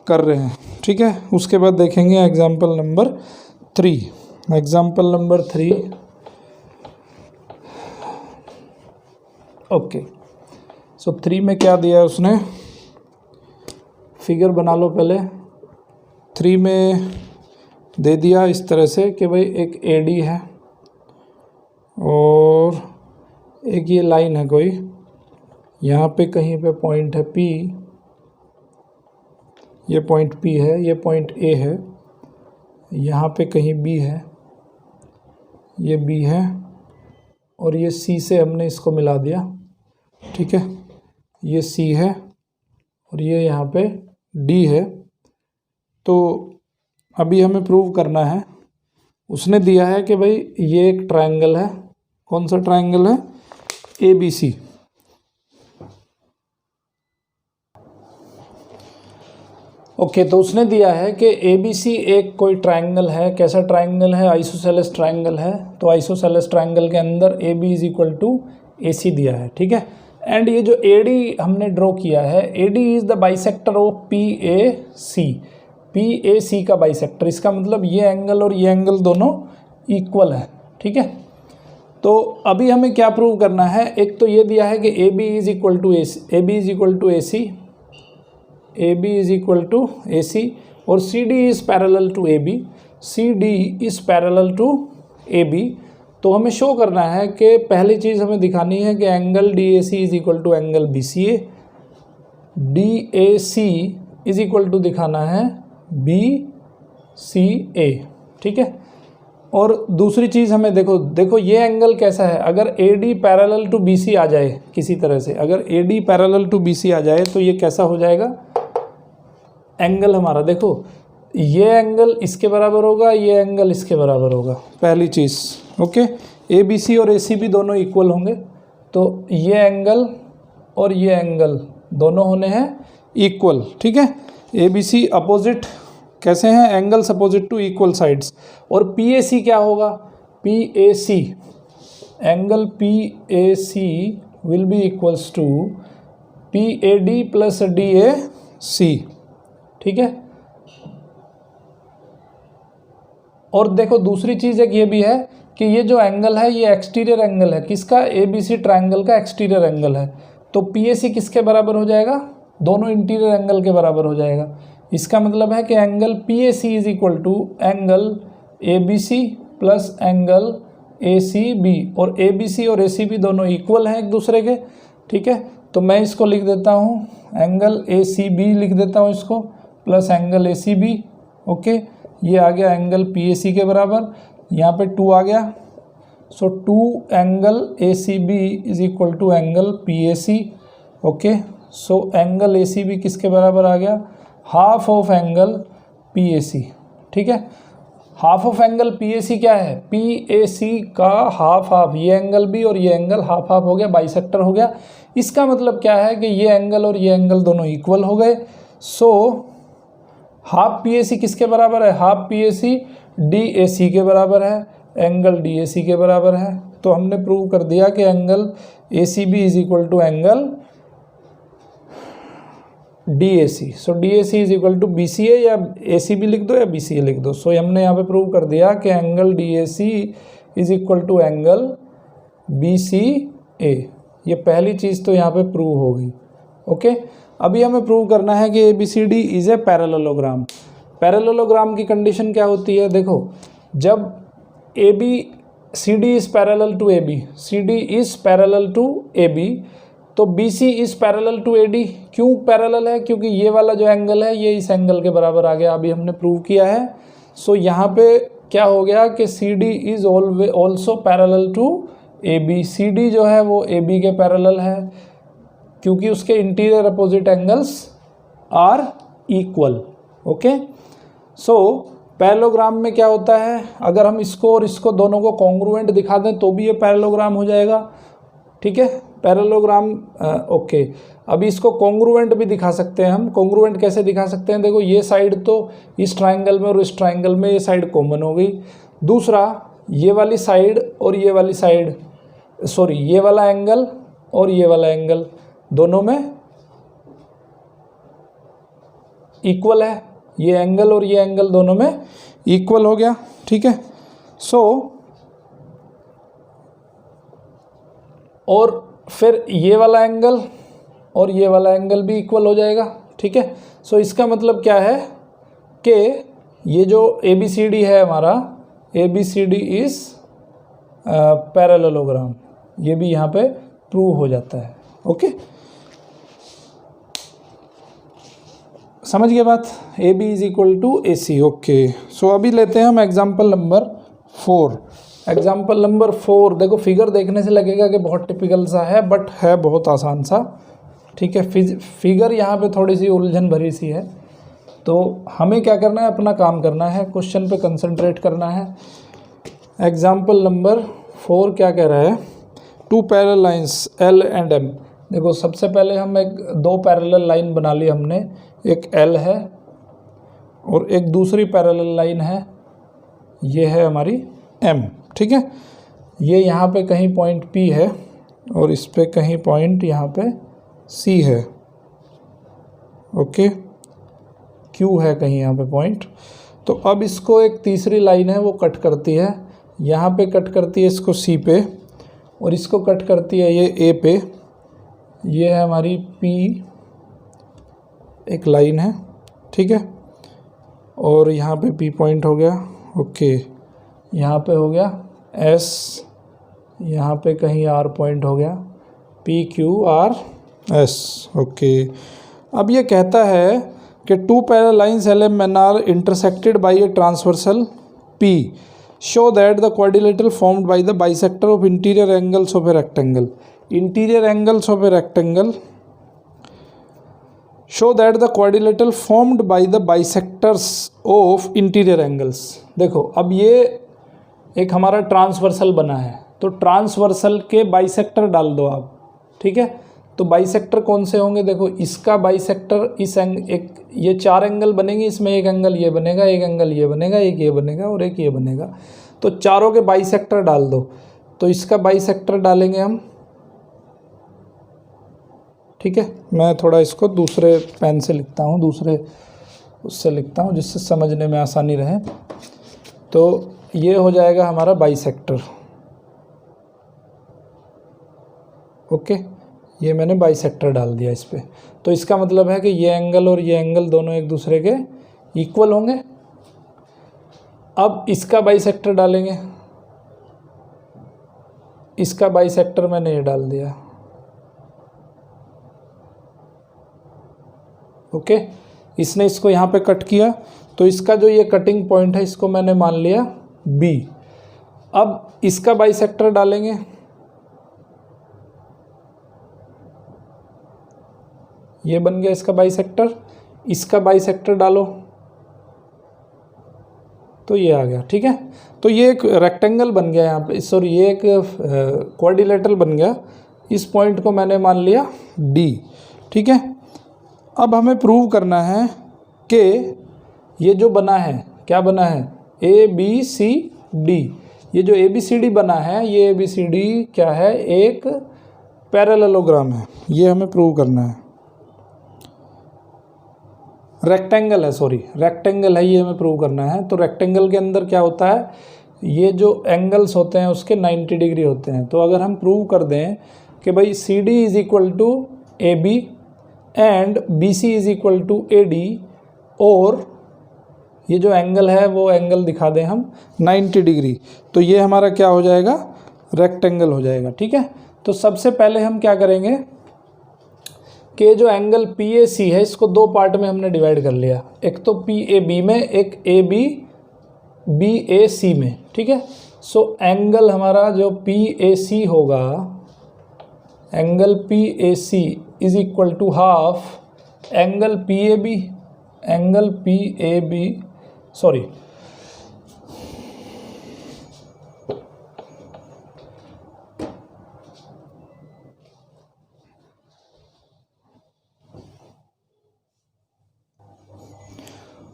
कर रहे हैं। ठीक है, उसके बाद देखेंगे example number 3। Example number 3, okay. So 3 में क्या दिया है उसने, फिगर बना लो पहले। 3 में दे दिया इस तरह से कि भाई एक AD है और एक ये लाइन है कोई, यहाँ पे कहीं पे पॉइंट है P, ये पॉइंट P है, ये पॉइंट A है, यहाँ पे कहीं B है, ये B है, और ये C से हमने इसको मिला दिया। ठीक है, ये C है और ये यहाँ पे D है। तो अभी हमें प्रूव करना है, उसने दिया है कि भाई ये एक ट्रायंगल है, कौन सा ट्रायंगल है, ABC। ओके, तो उसने दिया है कि ABC एक कोई ट्रायंगल है। कैसा ट्रायंगल है, आइसोसेलेस ट्रायंगल है। तो आइसोसेलेस ट्रायंगल के अंदर AB is equal to AC दिया है। ठीक है, एंड ये जो AD हमने ड्रॉ किया है, AD is the bisector of PAC, PAC का बाइसेक्टर। इसका मतलब ये एंगल और ये एंगल दोनों इक्वल है। ठीक है, तो अभी हमें क्या प्रूव करना है, एक तो ये दिया है कि AB is equal to AC, AB is equal to AC, और CD is parallel to AB, CD is parallel to AB। तो हमें शो करना है कि पहली चीज़ हमें दिखानी है कि angle DAC is equal to angle BCA, DAC is equal to दिखाना है BCA। ठीक है, और दूसरी चीज़ हमें देखो ये एंगल कैसा है, अगर AD पैरेलल टू BC आ जाए किसी तरह से, अगर AD पैरेलल टू BC आ जाए तो ये कैसा हो जाएगा एंगल हमारा। देखो ये एंगल इसके बराबर होगा, ये एंगल इसके बराबर होगा, पहली चीज़। ओके, ABC और AC भी दोनों इक्वल होंगे, तो ये एंगल और ये एंगल दोनों होने हैं इक्वल। ठीक है, ABC अपोजिट कैसे हैं, angles opposite to equal sides. और PAC क्या होगा, PAC angle PAC will be equals to PAD plus DAC। ठीक है, और देखो दूसरी चीज़ एक ये भी है कि ये जो एंगल है ये एक्सटीरियर एंगल है, किसका, ABC ट्रायंगल का एक्सटीरियर एंगल है। तो PAC किसके बराबर हो जाएगा, दोनों इंटीरियर एंगल के बराबर हो जाएगा। इसका मतलब है कि angle PAC is equal to angle ABC plus angle ACB, और ABC और ACB दोनों इक्वल हैं एक दूसरे के। ठीक है, तो मैं इसको लिख देता हूँ, एंगल ACB लिख देता हूँ इसको, प्लस एंगल ACB। ओके, ये आ गया एंगल PAC के बराबर, यहाँ पे 2 आ गया। सो 2 angle ACB is equal to angle PAC। Okay, so angle ACB किसके बराबर आ गया, हाफ ऑफ एंगल PAC। ठीक है, हाफ ऑफ एंगल PAC क्या है, PAC का हाफ, ये एंगल भी और ये एंगल हाफ हो गया, बाइसेक्टर हो गया। इसका मतलब क्या है कि ये एंगल और ये एंगल दोनों इक्वल हो गए। सो हाफ PAC किसके बराबर है, हाफ PAC DAC के बराबर है, एंगल DAC के बराबर है। तो हमने प्रूव कर दिया कि angle ACB is equal to angle DAC। So DAC is equal to BCA, या ACB लिख दो या BCA लिख दो। सो हमने यहाँ पे प्रूव कर दिया कि angle DAC is equal to angle BCA। ये पहली चीज़ तो यहाँ पे प्रूव हो गई। ओके, अभी हमें प्रूव करना है कि ABCD is a parallelogram. Parallelogram की कंडीशन क्या होती है, देखो जब ABCD is parallel to AB, CD is parallel to AB, तो BC is parallel to AD। क्यों पैरेलल है, क्योंकि ये वाला जो एंगल है ये इस एंगल के बराबर आ गया, अभी हमने प्रूव किया है। सो यहाँ पे क्या हो गया कि CD is also parallel to AB। CD जो है वो AB के पैरेलल है, क्योंकि उसके interior opposite angles are equal. Okay, so parallelogram में क्या होता है, अगर हम इसको और इसको दोनों को कॉन्ग्रुएंट दिखा दें तो भी ये पैरेललोग्राम हो जाएगा। ठीक है, पैरेललोग्राम। ओके, अभी इसको कॉन्ग्रुएंट भी दिखा सकते हैं हम। कॉन्ग्रुएंट कैसे दिखा सकते हैं, देखो ये साइड तो इस ट्राइंगल में और इस ट्राइंगल में ये साइड कॉमन हो गई। दूसरा, ये वाली साइड और ये वाली साइड, सॉरी ये वाला एंगल और ये वाला एंगल दोनों में इक्वल है, ये एंगल और ये एंगल दोनों में इक्वल हो गया, ठीक है। सो और फिर ये वाला एंगल और ये वाला एंगल भी इक्वल हो जाएगा, ठीक है। सो इसका मतलब क्या है कि ये जो ABCD है हमारा, ABCD इज पैरेललोग्राम, ये भी यहाँ पे प्रूव हो जाता है। ओके, समझ गए बात, AB is equal to AC। Okay, so अभी लेते हैं हम एग्जाम्पल नंबर 4। एग्जाम्पल नंबर 4, देखो फिगर देखने से लगेगा कि बहुत टिपिकल सा है, बट है बहुत आसान सा, ठीक है। फिगर यहाँ पे थोड़ी सी उलझन भरी सी है, तो हमें क्या करना है, अपना काम करना है, क्वेश्चन पे कंसंट्रेट करना है। एग्जाम्पल नंबर 4 क्या कह रहा है, 2 parallel lines L and M। देखो सबसे पहले हम दो पैरेलल लाइन बना ली हमने, एक L है और एक दूसरी पैरेलल लाइन है, ये है हमारी M, ठीक है। ये यहाँ पे कहीं पॉइंट P है और इस पे कहीं पॉइंट यहाँ पे C है, ओके, Q है कहीं यहाँ पे पॉइंट। तो अब इसको एक तीसरी लाइन है वो कट करती है, यहाँ पे कट करती है इसको C पे, और इसको कट करती है ये A पे। ये है हमारी P एक लाइन है, ठीक है, और यहाँ पे P पॉइंट हो गया, ओके, यहाँ पे हो गया S, यहाँ पे कहीं R पॉइंट हो गया, PQR S, ओके। अब ये कहता है कि 2 parallel lines LM and R intersected by a transversal P show that the quadrilateral formed by the bisector of interior angles of a rectangle, interior angles of a rectangle show that the quadrilateral formed by the bisectors of interior angles। देखो अब ये एक हमारा ट्रांसवर्सल बना है, तो ट्रांसवर्सल के बाइसेक्टर डाल दो आप, ठीक है। तो बाइसेक्टर कौन से होंगे, देखो इसका बाइसेक्टर इस एक, ये 4 एंगल बनेंगे, इसमें एक एंगल ये बनेगा, एक एंगल ये बनेगा, एक ये बनेगा और एक ये बनेगा, तो चारों के बाइसेक्टर डाल दो। तो इसका बाइसेक्टर डालेंगे हम, ठीक है। मैं थोड़ा इसको दूसरे पेन से लिखता हूँ, दूसरे उससे लिखता हूँ जिससे समझने में आसानी रहे। तो ये हो जाएगा हमारा बाइसेक्टर, ओके, ये मैंने बाइसेक्टर डाल दिया इस पे। तो इसका मतलब है कि ये एंगल और ये एंगल दोनों एक दूसरे के इक्वल होंगे। अब इसका बाइसेक्टर डालेंगे, इसका बाइसेक्टर मैंने ये डाल दिया, ओके। इसने इसको यहाँ पे कट किया, तो इसका जो ये कटिंग पॉइंट है इसको मैंने मान लिया B। अब इसका बाइसेक्टर डालेंगे, ये बन गया इसका बाइसेक्टर, इसका बाइसेक्टर डालो तो ये आ गया, ठीक है। तो ये एक रेक्टेंगल बन गया यहाँ पे, सॉरी ये एक क्वाड्रिलेटरल बन गया। इस पॉइंट को मैंने मान लिया D, ठीक है। अब हमें प्रूव करना है कि ये जो बना है, क्या बना है, ABCD। ये जो ABCD बना है, ये ABCD क्या है, एक पैरेललोग्राम है, ये हमें प्रूव करना है। रेक्टेंगल है, सॉरी रेक्टेंगल है, ये हमें प्रूव करना है। तो रेक्टेंगल के अंदर क्या होता है, ये जो एंगल्स होते हैं उसके 90 डिग्री होते हैं। तो अगर हम प्रूव कर दें कि भाई CD is equal to AB and BC is equal to AD, और ये जो एंगल है वो एंगल दिखा दें हम 90 डिग्री, तो ये हमारा क्या हो जाएगा, रेक्टेंगल हो जाएगा, ठीक है। तो सबसे पहले हम क्या करेंगे कि जो एंगल PAC है इसको दो पार्ट में हमने डिवाइड कर लिया, एक तो PAB में, एक BAC में, ठीक है। सो एंगल हमारा जो PAC होगा, angle PAC is equal to half angle PAB, angle PAB, sorry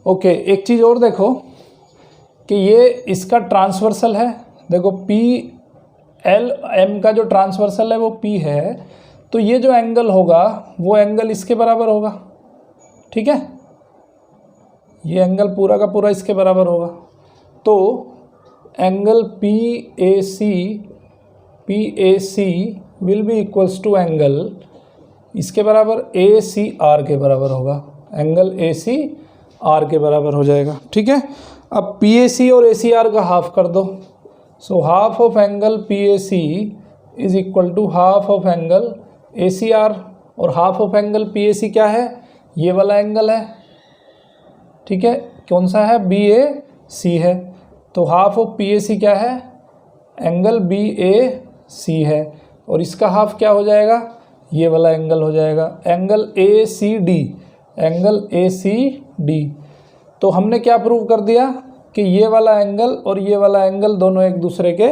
okay, एक चीज़ और देखो कि ये इसका ट्रांसवर्सल है, देखो पी एल एम का जो ट्रांसवर्सल है वो पी है, तो ये जो एंगल होगा वो एंगल इसके बराबर होगा, ठीक है, ये एंगल पूरा का पूरा इसके बराबर होगा। तो angle P A C will be equals to angle इसके बराबर ए सी आर के बराबर होगा, एंगल ए सी आर के बराबर हो जाएगा, ठीक है। अब पी ए सी और ए सी आर का हाफ कर दो, so half of angle P A C is equal to half of angle A C R, और half of angle P A C क्या है, ये वाला एंगल है, ठीक है, कौन सा है, बी ए सी है, तो half of P A C क्या है, एंगल बी ए सी है, और इसका हाफ क्या हो जाएगा, ये वाला एंगल हो जाएगा, एंगल ए सी डी, एंगल ए सी डी। तो हमने क्या प्रूव कर दिया कि ये वाला एंगल और ये वाला एंगल दोनों एक दूसरे के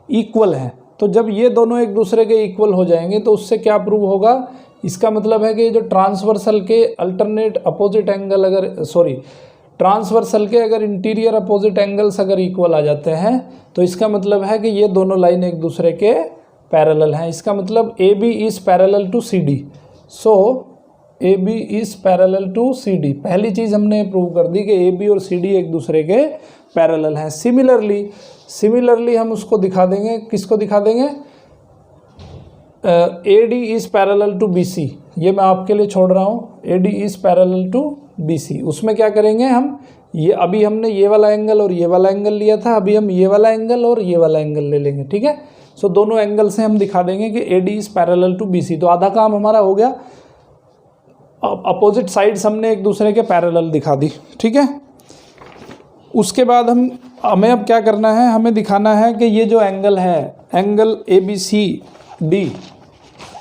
इक्वल हैं। तो जब ये दोनों एक दूसरे के इक्वल हो जाएंगे तो उससे क्या प्रूव होगा, इसका मतलब है कि ये जो ट्रांसवर्सल के अल्टरनेट अपोजिट एंगल अगर ट्रांसवर्सल के अगर इंटीरियर अपोजिट एंगल्स अगर इक्वल आ जाते हैं तो इसका मतलब है कि ये दोनों लाइन एक दूसरे के पैरेलल हैं। इसका मतलब A B is parallel to C D, so A B is parallel to C D. पहली चीज़ हमने प्रूव कर दी कि ए बी और सी डी एक दूसरे के पैरेलल हैं। सिमिलरली हम उसको दिखा देंगे, किसको दिखा देंगे, A D is parallel to B C, ये मैं आपके लिए छोड़ रहा हूँ, A D is parallel to B C. उसमें क्या करेंगे हम, ये अभी हमने ये वाला एंगल और ये वाला एंगल लिया था, अभी हम ये वाला एंगल और ये वाला एंगल ले लेंगे, ठीक है। सो दोनों एंगल से हम दिखा देंगे कि A D is parallel to B C, तो आधा काम हमारा हो गया। अपोजिट साइड्स हमने एक दूसरे के पैरेलल दिखा दी, ठीक है। उसके बाद हमें अब क्या करना है, हमें दिखाना है कि ये जो एंगल है, angle A B C D,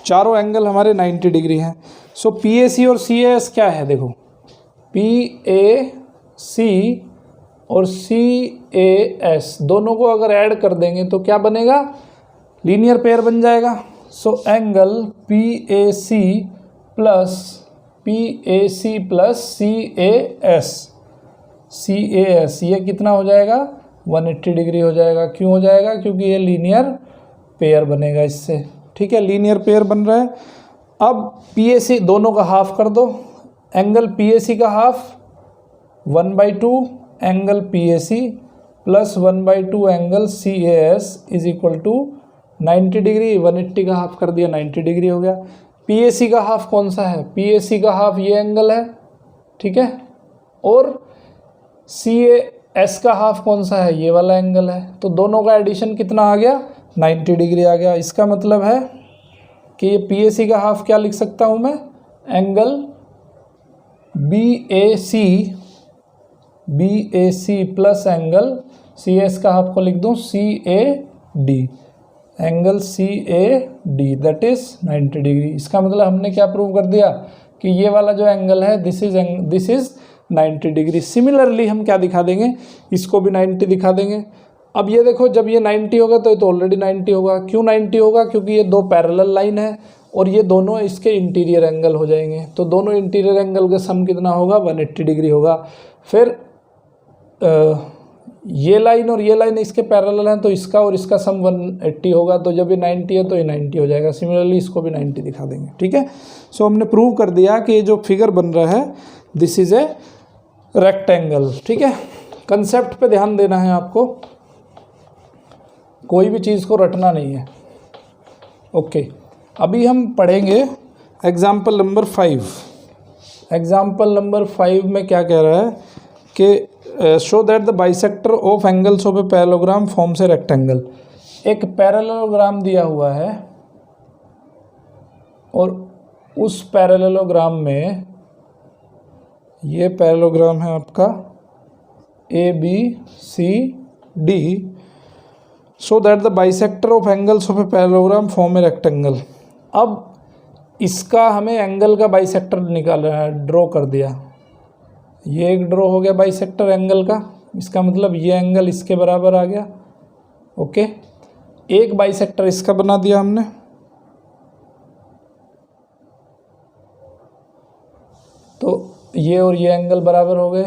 चारों एंगल हमारे 90 डिग्री हैं। सो पी ए सी और सी ए एस क्या है, देखो पी ए सी और सी ए एस दोनों को अगर ऐड कर देंगे तो क्या बनेगा, लीनियर पेयर बन जाएगा। So angle P A C plus C A S, ये कितना हो जाएगा, 180 डिग्री हो जाएगा। क्यों हो जाएगा, क्योंकि ये लीनियर पेयर बनेगा इससे, ठीक है, लीनियर पेयर बन रहा है। अब पी ए सी दोनों का हाफ कर दो, एंगल पी ए सी का half 1/2 angle P A C plus 1/2 angle C A S is equal to 90 degree, 180 का हाफ कर दिया, 90 डिग्री हो गया। पी ए सी का हाफ कौन सा है, पी ए सी का हाफ ये एंगल है, ठीक है, और सी ए एस का हाफ कौन सा है, ये वाला एंगल है। तो दोनों का एडिशन कितना आ गया, 90 डिग्री आ गया। इसका मतलब है कि ये पी ए सी का हाफ क्या लिख सकता हूँ मैं, एंगल बी ए सी प्लस एंगल सी एस का हाफ को लिख दूँ C A D, angle C A D that is 90 degree. इसका मतलब हमने क्या प्रूव कर दिया कि ये वाला जो एंगल है दिस इज 90 डिग्री। सिमिलरली हम क्या दिखा देंगे, इसको भी 90 दिखा देंगे। अब ये देखो, जब ये 90 होगा तो ये तो ऑलरेडी 90 होगा। क्यों 90 होगा, क्योंकि ये दो पैरेलल लाइन है और ये दोनों इसके इंटीरियर एंगल हो जाएंगे। तो दोनों इंटीरियर एंगल का सम कितना होगा, 180 डिग्री होगा। फिर ये लाइन और ये लाइन इसके पैरेलल हैं तो इसका और इसका सम 180 होगा। तो जब ये 90 है तो ये 90 हो जाएगा। सिमिलरली इसको भी 90 दिखा देंगे, ठीक है। सो हमने प्रूव कर दिया कि ये जो फिगर बन रहा है दिस इज ए रेक्टेंगल, ठीक है। कंसेप्ट पे ध्यान देना है आपको, कोई भी चीज़ को रटना नहीं है, ओके। अभी हम पढ़ेंगे एग्जाम्पल नंबर 5। एग्जाम्पल नंबर 5 में क्या कह रहा है कि show that the bisector of angles of a parallelogram forms a rectangle. एक पैरेललोग्राम दिया हुआ है और उस पैरेललोग्राम में, ये पैरेललोग्राम है आपका A B C D, so that the bisector of angles of a parallelogram form a rectangle. अब इसका हमें एंगल का बाइसेक्टर निकालना है, ड्रॉ कर दिया। ये एक ड्रॉ हो गया बाइसेक्टर एंगल का, इसका मतलब ये एंगल इसके बराबर आ गया, ओके। एक बाइसेक्टर इसका बना दिया हमने, तो ये और ये एंगल बराबर हो गए।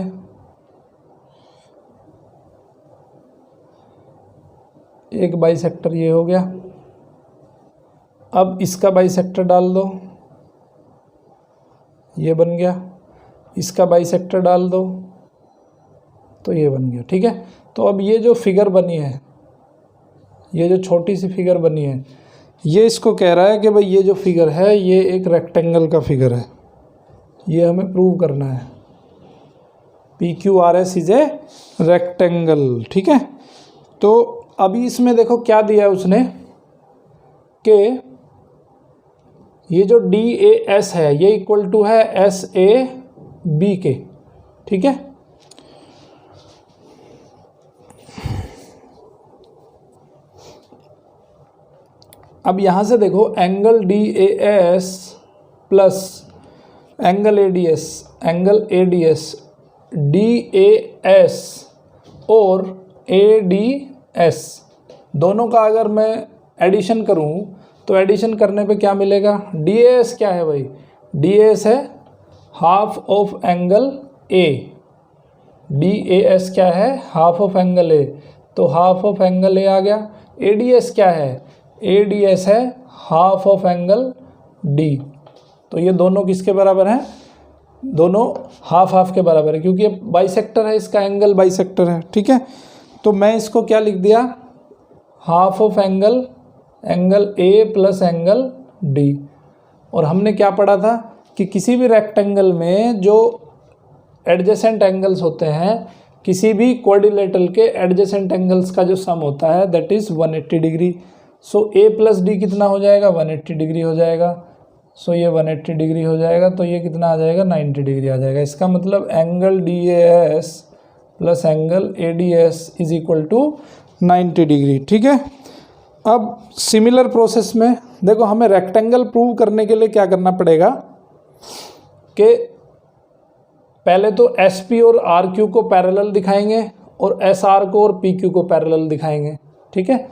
एक बाइसेक्टर ये हो गया। अब इसका बाइसेक्टर डाल दो, ये बन गया। इसका बाइसेक्टर डाल दो तो ये बन गया। ठीक है, तो अब ये जो फिगर बनी है, ये जो छोटी सी फिगर बनी है, ये इसको कह रहा है कि भाई ये जो फिगर है ये एक रेक्टेंगल का फिगर है, ये हमें प्रूव करना है। PQRS is a rectangle. ठीक है, तो अभी इसमें देखो क्या दिया है उसने कि ये जो DAS है ये इक्वल टू है SAB के। ठीक है, अब यहां से देखो angle DAS plus angle ADS, angle ADS, DAS और ADS दोनों का अगर मैं एडिशन करूं तो एडिशन करने पे क्या मिलेगा? DAS क्या है भाई? DAS है half of angle A। DAS क्या है? हाफ ऑफ एंगल A, तो हाफ ऑफ एंगल A आ गया। ADS क्या है? ADS है हाफ ऑफ एंगल D। तो ये दोनों किसके बराबर हैं? दोनों हाफ हाफ के बराबर है, क्योंकि ये बाइसेक्टर है, इसका एंगल बाइसेक्टर है। ठीक है, तो मैं इसको क्या लिख दिया? Half of angle A plus angle D। और हमने क्या पढ़ा था कि किसी भी रेक्टेंगल में जो एडजेसेंट एंगल्स होते हैं, किसी भी क्वाड्रिलेटरल के एडजेसेंट एंगल्स का जो सम होता है that is 180 degree. So A plus D कितना हो जाएगा? 180 डिग्री हो जाएगा। सो ये 180 डिग्री हो जाएगा, तो ये कितना आ जाएगा? 90 डिग्री आ जाएगा। इसका मतलब angle DAS plus angle ADS is equal to 90 degree. ठीक है, अब सिमिलर प्रोसेस में देखो हमें रेक्टेंगल प्रूव करने के लिए क्या करना पड़ेगा कि पहले तो SP और RQ को पैरेलल दिखाएंगे और SR को और PQ को पैरेलल दिखाएंगे। ठीक है,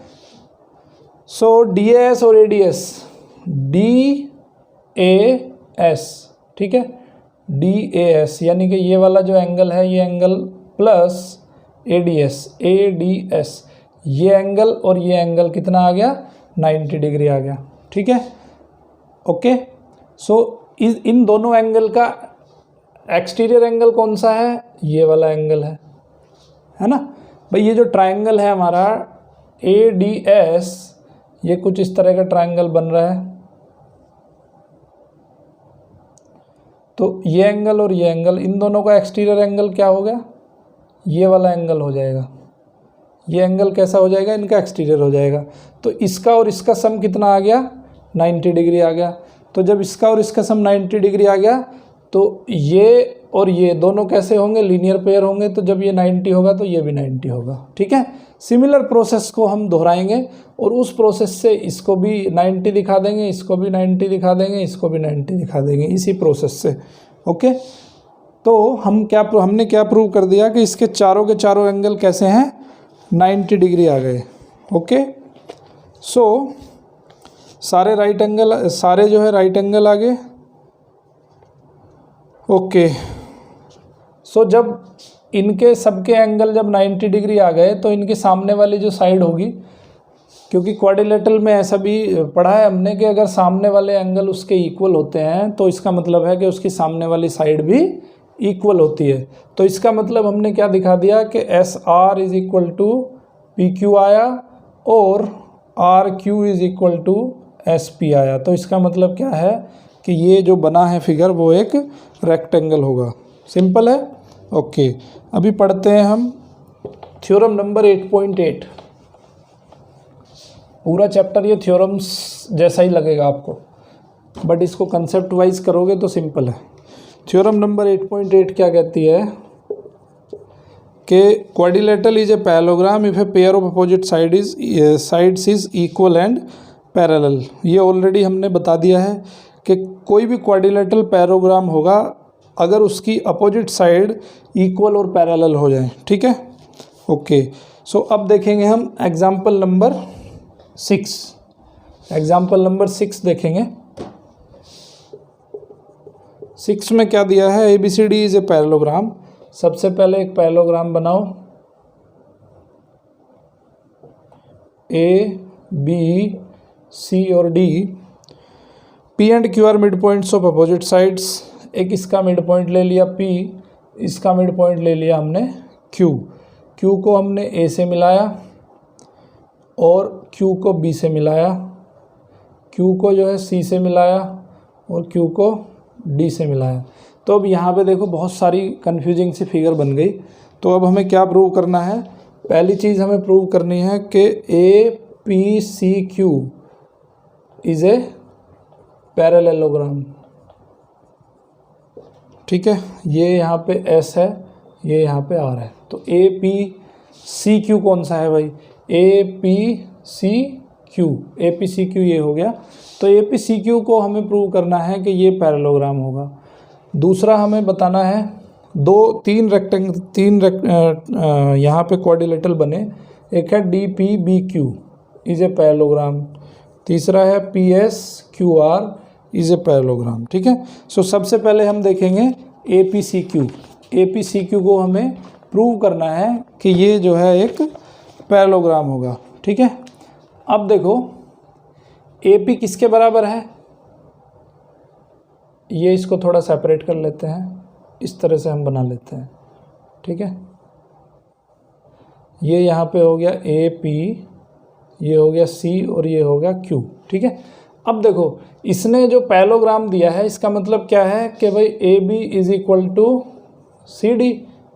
सो DAS और ADS, DAS, ठीक है, DAS यानी कि ये वाला जो एंगल है ये एंगल प्लस ADS, ये एंगल और ये एंगल कितना आ गया? 90 डिग्री आ गया। ठीक है, ओके। सो इन दोनों एंगल का एक्सटीरियर एंगल कौन सा है? ये वाला एंगल है ना भाई। ये जो ट्रायंगल है हमारा ADS, ये कुछ इस तरह का ट्रायंगल बन रहा है। तो ये एंगल और ये एंगल, इन दोनों का एक्सटीरियर एंगल क्या हो गया? ये वाला एंगल हो जाएगा। ये एंगल कैसा हो जाएगा? इनका एक्सटीरियर हो जाएगा। तो इसका और इसका सम कितना आ गया? 90 डिग्री आ गया। तो जब इसका और इसका सम 90 डिग्री आ गया तो ये और ये दोनों कैसे होंगे? लीनियर पेयर होंगे। तो जब ये 90 होगा तो ये भी 90 होगा। ठीक है, सिमिलर प्रोसेस को हम दोहराएंगे और उस प्रोसेस से इसको भी 90 दिखा देंगे, इसको भी 90 दिखा देंगे, इसको भी 90 दिखा देंगे, इसी प्रोसेस से। ओके, तो हमने क्या प्रूव कर दिया कि इसके चारों के चारों एंगल कैसे हैं? 90 डिग्री आ गए। ओके, सो सारे जो है राइट एंगल आ गए। ओके, सो जब इनके सबके एंगल जब 90 डिग्री आ गए तो इनके सामने वाली जो साइड होगी, क्योंकि क्वाड्रिलेटरल में ऐसा भी पढ़ा है हमने कि अगर सामने वाले एंगल उसके इक्वल होते हैं तो इसका मतलब है कि उसकी सामने वाली साइड भी इक्वल होती है। तो इसका मतलब हमने क्या दिखा दिया कि SR is equal to PQ आया और RQ is equal to SP आया। तो इसका मतलब क्या है कि ये जो बना है फिगर वो एक रेक्टेंगल होगा। सिंपल है। ओके, अभी पढ़ते हैं हम थ्योरम नंबर 8.8। पूरा चैप्टर ये थ्योरम्स जैसा ही लगेगा आपको, बट इसको कंसेप्ट वाइज करोगे तो सिंपल है। थ्योरम नंबर 8.8 क्या कहती है कि quadrilateral is a parallelogram if a pair of opposite sides is equal and parallel. ये ऑलरेडी हमने बता दिया है कि कोई भी क्वाड्रिलेटरल पैरेललोग्राम होगा अगर उसकी अपोजिट साइड इक्वल और पैरेलल हो जाए। ठीक है, ओके। सो अब देखेंगे हम एग्जाम्पल नंबर 6। एग्जाम्पल नंबर 6 देखेंगे। 6 में क्या दिया है? ABCD is a parallelogram. सबसे पहले एक पैरेललोग्राम बनाओ। ए बी सी और D, P and Q R mid points of opposite sides. एक इसका मिड पॉइंट ले लिया पी, इसका मिड पॉइंट ले लिया हमने क्यू। क्यू को हमने ए से मिलाया और क्यू को बी से मिलाया, क्यू को जो है सी से मिलाया और क्यू को डी से मिलाया। तो अब यहाँ पे देखो बहुत सारी कन्फ्यूजिंग सी फिगर बन गई। तो अब हमें क्या प्रूव करना है? पहली चीज़ हमें प्रूव करनी है कि A P C Q is a parallelogram. ठीक है, ये यहाँ पे एस है, ये यहाँ पे आर है। तो ए पी सी क्यू कौन सा है भाई? A P C Q, A P C Q ये हो गया। तो ए पी सी क्यू को हमें प्रूव करना है कि ये पैरेललोग्राम होगा। दूसरा हमें बताना है तीन यहाँ पे क्वाड्रिलेटरल बने। एक है D P B Q is a parallelogram, तीसरा है P S Q R is a parallelogram. ठीक है, सो सबसे पहले हम देखेंगे A P C Q. A P C Q को हमें प्रूव करना है कि ये जो है एक पैरेललोग्राम होगा। ठीक है, अब देखो ए पी किसके बराबर है? ये इसको थोड़ा सेपरेट कर लेते हैं, इस तरह से हम बना लेते हैं। ठीक है, ये यहाँ पे हो गया ए पी, ये हो गया सी और ये हो गया क्यू। ठीक है, अब देखो इसने जो पैरेललोग्राम दिया है इसका मतलब क्या है कि भाई A B is equal to C D,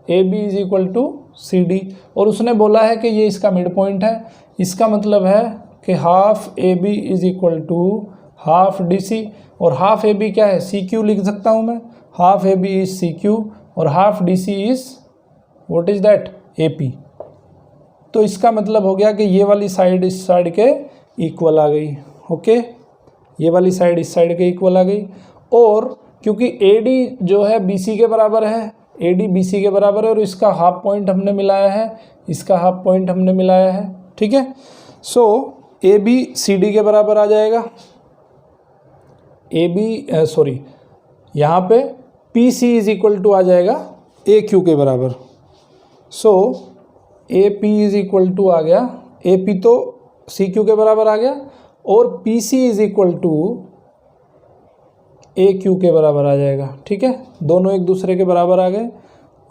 A B is equal to C D, और उसने बोला है कि ये इसका मिड पॉइंट है। इसका मतलब है कि half A B is equal to half D C, और हाफ ए बी क्या है? सी क्यू लिख सकता हूँ मैं। Half A B is C Q और half D C is what is that? A P. तो इसका मतलब हो गया कि ये वाली साइड इस साइड के इक्वल आ गई। ओके, ये वाली साइड इस साइड के इक्वल आ गई। और क्योंकि ए डी जो है बी सी के बराबर है, ए डी बी सी के बराबर है, और इसका हाफ पॉइंट हमने मिलाया है, इसका हाफ पॉइंट हमने मिलाया है। ठीक है, सो ए बी सी डी के बराबर आ जाएगा। ए बी सॉरी यहाँ पे P C is equal to आ जाएगा ए क्यू के बराबर। So A P is equal to आ गया, ए पी तो सी क्यू के बराबर आ गया, और P C is equal to A Q के बराबर आ जाएगा। ठीक है, दोनों एक दूसरे के बराबर आ गए।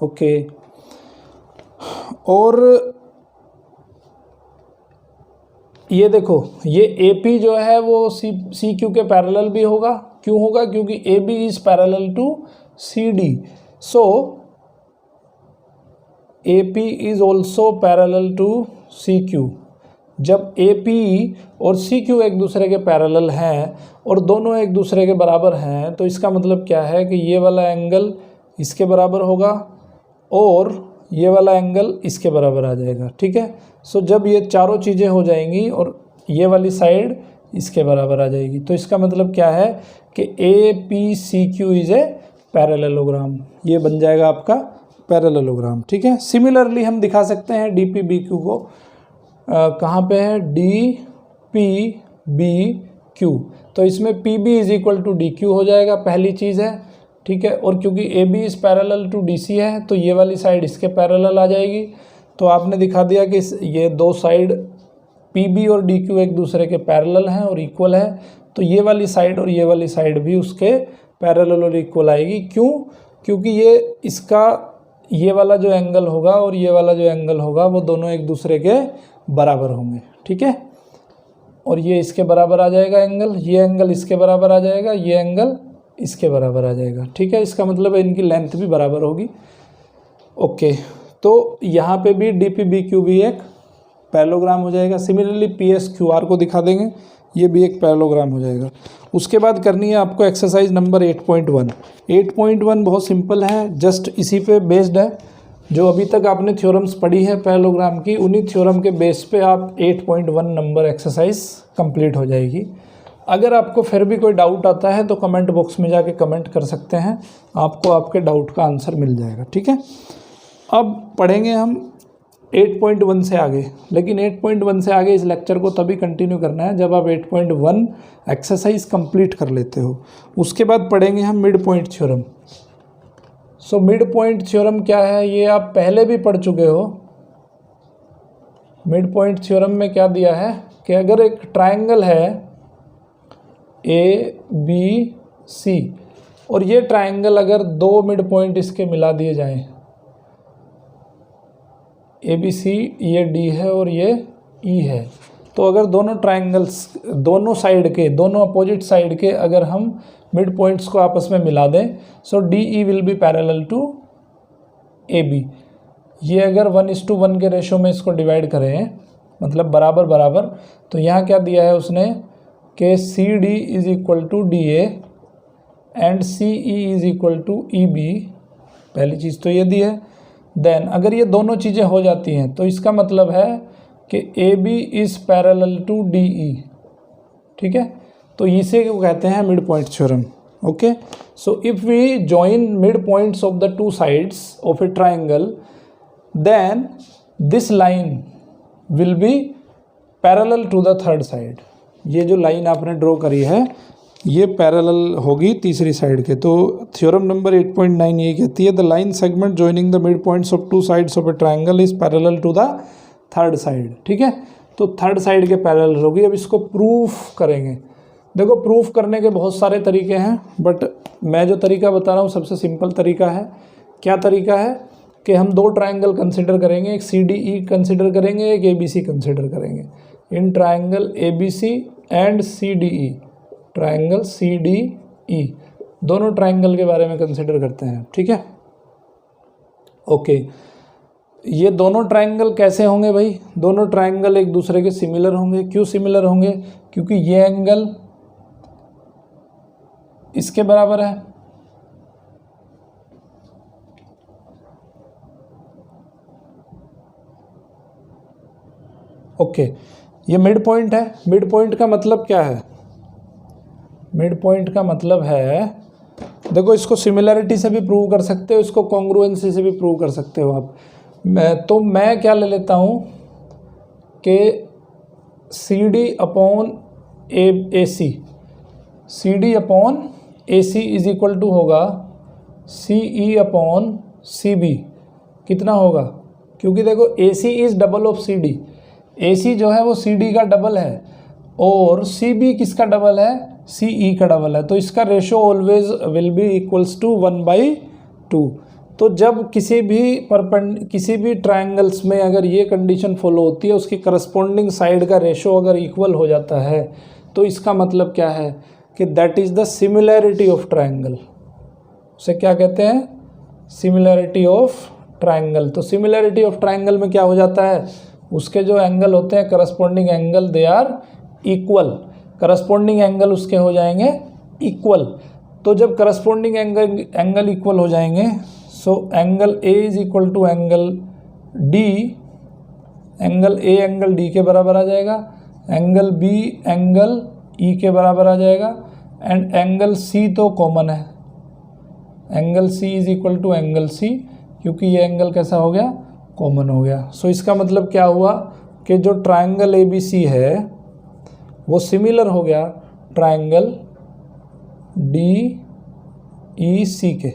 ओके, और ये देखो ये ए पी जो है वो सी क्यू के पैरेलल भी होगा। क्यों होगा? क्योंकि A B is parallel to C D. So A P is also parallel to C Q. जब ए पी और सी क्यू एक दूसरे के पैरेलल हैं और दोनों एक दूसरे के बराबर हैं, तो इसका मतलब क्या है कि ये वाला एंगल इसके बराबर होगा और ये वाला एंगल इसके बराबर आ जाएगा। ठीक है, सो जब ये चारों चीज़ें हो जाएंगी और ये वाली साइड इसके बराबर आ जाएगी, तो इसका मतलब क्या है कि A P C Q is a parallelogram. ये बन जाएगा आपका पैरेललोग्राम। ठीक है, सिमिलरली हम दिखा सकते हैं डी पी बी क्यू को। कहाँ पे है? D P B Q. तो इसमें P B is equal to D Q हो जाएगा, पहली चीज़ है। ठीक है, और क्योंकि A B is parallel to D C है, तो ये वाली साइड इसके पैरेलल आ जाएगी। तो आपने दिखा दिया कि ये दो साइड पी बी और डी क्यू एक दूसरे के पैरेलल हैं और इक्वल है। तो ये वाली साइड और ये वाली साइड भी उसके पैरेलल और इक्वल आएगी। क्यों? क्योंकि ये इसका ये वाला जो एंगल होगा और ये वाला जो एंगल होगा वो दोनों एक दूसरे के बराबर होंगे। ठीक है, और ये इसके बराबर आ जाएगा एंगल, ये एंगल इसके बराबर आ जाएगा, ये एंगल इसके बराबर आ जाएगा। ठीक है, इसका मतलब है इनकी लेंथ भी बराबर होगी। ओके, तो यहाँ पे भी डी पी बी क्यू भी एक पैरेललोग्राम हो जाएगा। Similarly P S Q are को दिखा देंगे, ये भी एक पैरेललोग्राम हो जाएगा। उसके बाद करनी है आपको एक्सरसाइज नंबर 8.1। 8.1 बहुत सिंपल है, जस्ट इसी पे बेस्ड है। जो अभी तक आपने थ्योरम्स पढ़ी है पैरेललोग्राम की, उन्हीं थ्योरम के बेस पे आप 8.1 नंबर एक्सरसाइज कंप्लीट हो जाएगी। अगर आपको फिर भी कोई डाउट आता है तो कमेंट बॉक्स में जाके कमेंट कर सकते हैं, आपको आपके डाउट का आंसर मिल जाएगा। ठीक है, अब पढ़ेंगे हम 8.1 से आगे, लेकिन 8.1 से आगे इस लेक्चर को तभी कंटिन्यू करना है जब आप 8.1 एक्सरसाइज कंप्लीट कर लेते हो। उसके बाद पढ़ेंगे हम mid point theorem. So mid point theorem क्या है, ये आप पहले भी पढ़ चुके हो। मिड पॉइंट थ्योरम में क्या दिया है कि अगर एक ट्रायंगल है ए बी सी और ये ट्रायंगल अगर दो मिड पॉइंट इसके मिला दिए जाएं, ए बी सी ये डी है और ये ई है, तो अगर दोनों ट्रायंगल्स दोनों साइड के दोनों अपोजिट साइड के अगर हम मिड पॉइंट्स को आपस में मिला दें, so D E will be parallel to A B. ये अगर 1:1 के रेशो में इसको डिवाइड करें, मतलब बराबर बराबर, तो यहाँ क्या दिया है उसने कि C D is equal to D A and C E is equal to E B. पहली चीज़ तो ये दी है। देन अगर ये दोनों चीज़ें हो जाती हैं तो इसका मतलब है कि A B is parallel to D E. ठीक है, तो इसे कहते हैं mid point theorem. Okay, so if we join mid points of the two sides of a triangle, then this line will be parallel to the third side. ये जो लाइन आपने ड्रॉ करी है ये पैरेलल होगी तीसरी साइड के। तो थ्योरम नंबर 8.9 ये कहती है the line segment joining the mid points of two sides of a triangle is parallel to the third side. ठीक है, तो थर्ड साइड के पैरेलल होगी। अब इसको प्रूफ करेंगे। देखो, प्रूफ करने के बहुत सारे तरीके हैं, बट मैं जो तरीका बता रहा हूँ सबसे सिंपल तरीका है। क्या तरीका है कि हम दो ट्राइंगल कंसिडर करेंगे, एक सी डी ई कंसिडर करेंगे, एक ए बी सी कंसिडर करेंगे। In triangle A B C and C D E, triangle C D E, दोनों ट्राइंगल के बारे में कंसिडर करते हैं। ठीक है, ओके। ये दोनों ट्राइंगल कैसे होंगे भाई? दोनों ट्राइंगल एक दूसरे के सिमिलर होंगे। क्यों सिमिलर होंगे? क्योंकि ये एंगल इसके बराबर है, ओके। ये मिड पॉइंट है। मिड पॉइंट का मतलब क्या है? मिड पॉइंट का मतलब है, देखो, इसको सिमिलरिटी से भी प्रूव कर सकते हो, इसको कॉन्ग्रुएंसी से भी प्रूव कर सकते हो आप। मैं क्या ले लेता हूँ कि C D upon A C, C D upon A C is equal to होगा सी ई अपॉन सी बी। कितना होगा? क्योंकि देखो A C is double of C D. A C जो है वो सी डी का डबल है और सी बी किसका डबल है? सी ई का डबल है। तो इसका ratio always will be equals to 1/2। तो जब किसी भी ट्रायंगल्स में अगर ये कंडीशन फॉलो होती है, उसकी करस्पॉन्डिंग साइड का रेशो अगर इक्वल हो जाता है, तो इसका मतलब क्या है कि that is the similarity of triangle. उसे क्या कहते हैं? Similarity of triangle. तो सिमिलैरिटी ऑफ ट्रायंगल में क्या हो जाता है? उसके जो एंगल होते हैं corresponding angle, they are equal. Corresponding angle उसके हो जाएंगे इक्वल। तो जब करस्पॉन्डिंग एंगल इक्वल हो जाएंगे, so angle A is equal to angle D, angle A angle D के बराबर आ जाएगा, एंगल बी एंगल ई के बराबर आ जाएगा, एंड एंगल सी तो कॉमन है, angle C is equal to angle C, क्योंकि ये एंगल कैसा हो गया? कॉमन हो गया। सो इसका मतलब क्या हुआ कि जो ट्राइंगल ए बी सी है वो सिमिलर हो गया ट्राइंगल डी ई सी के।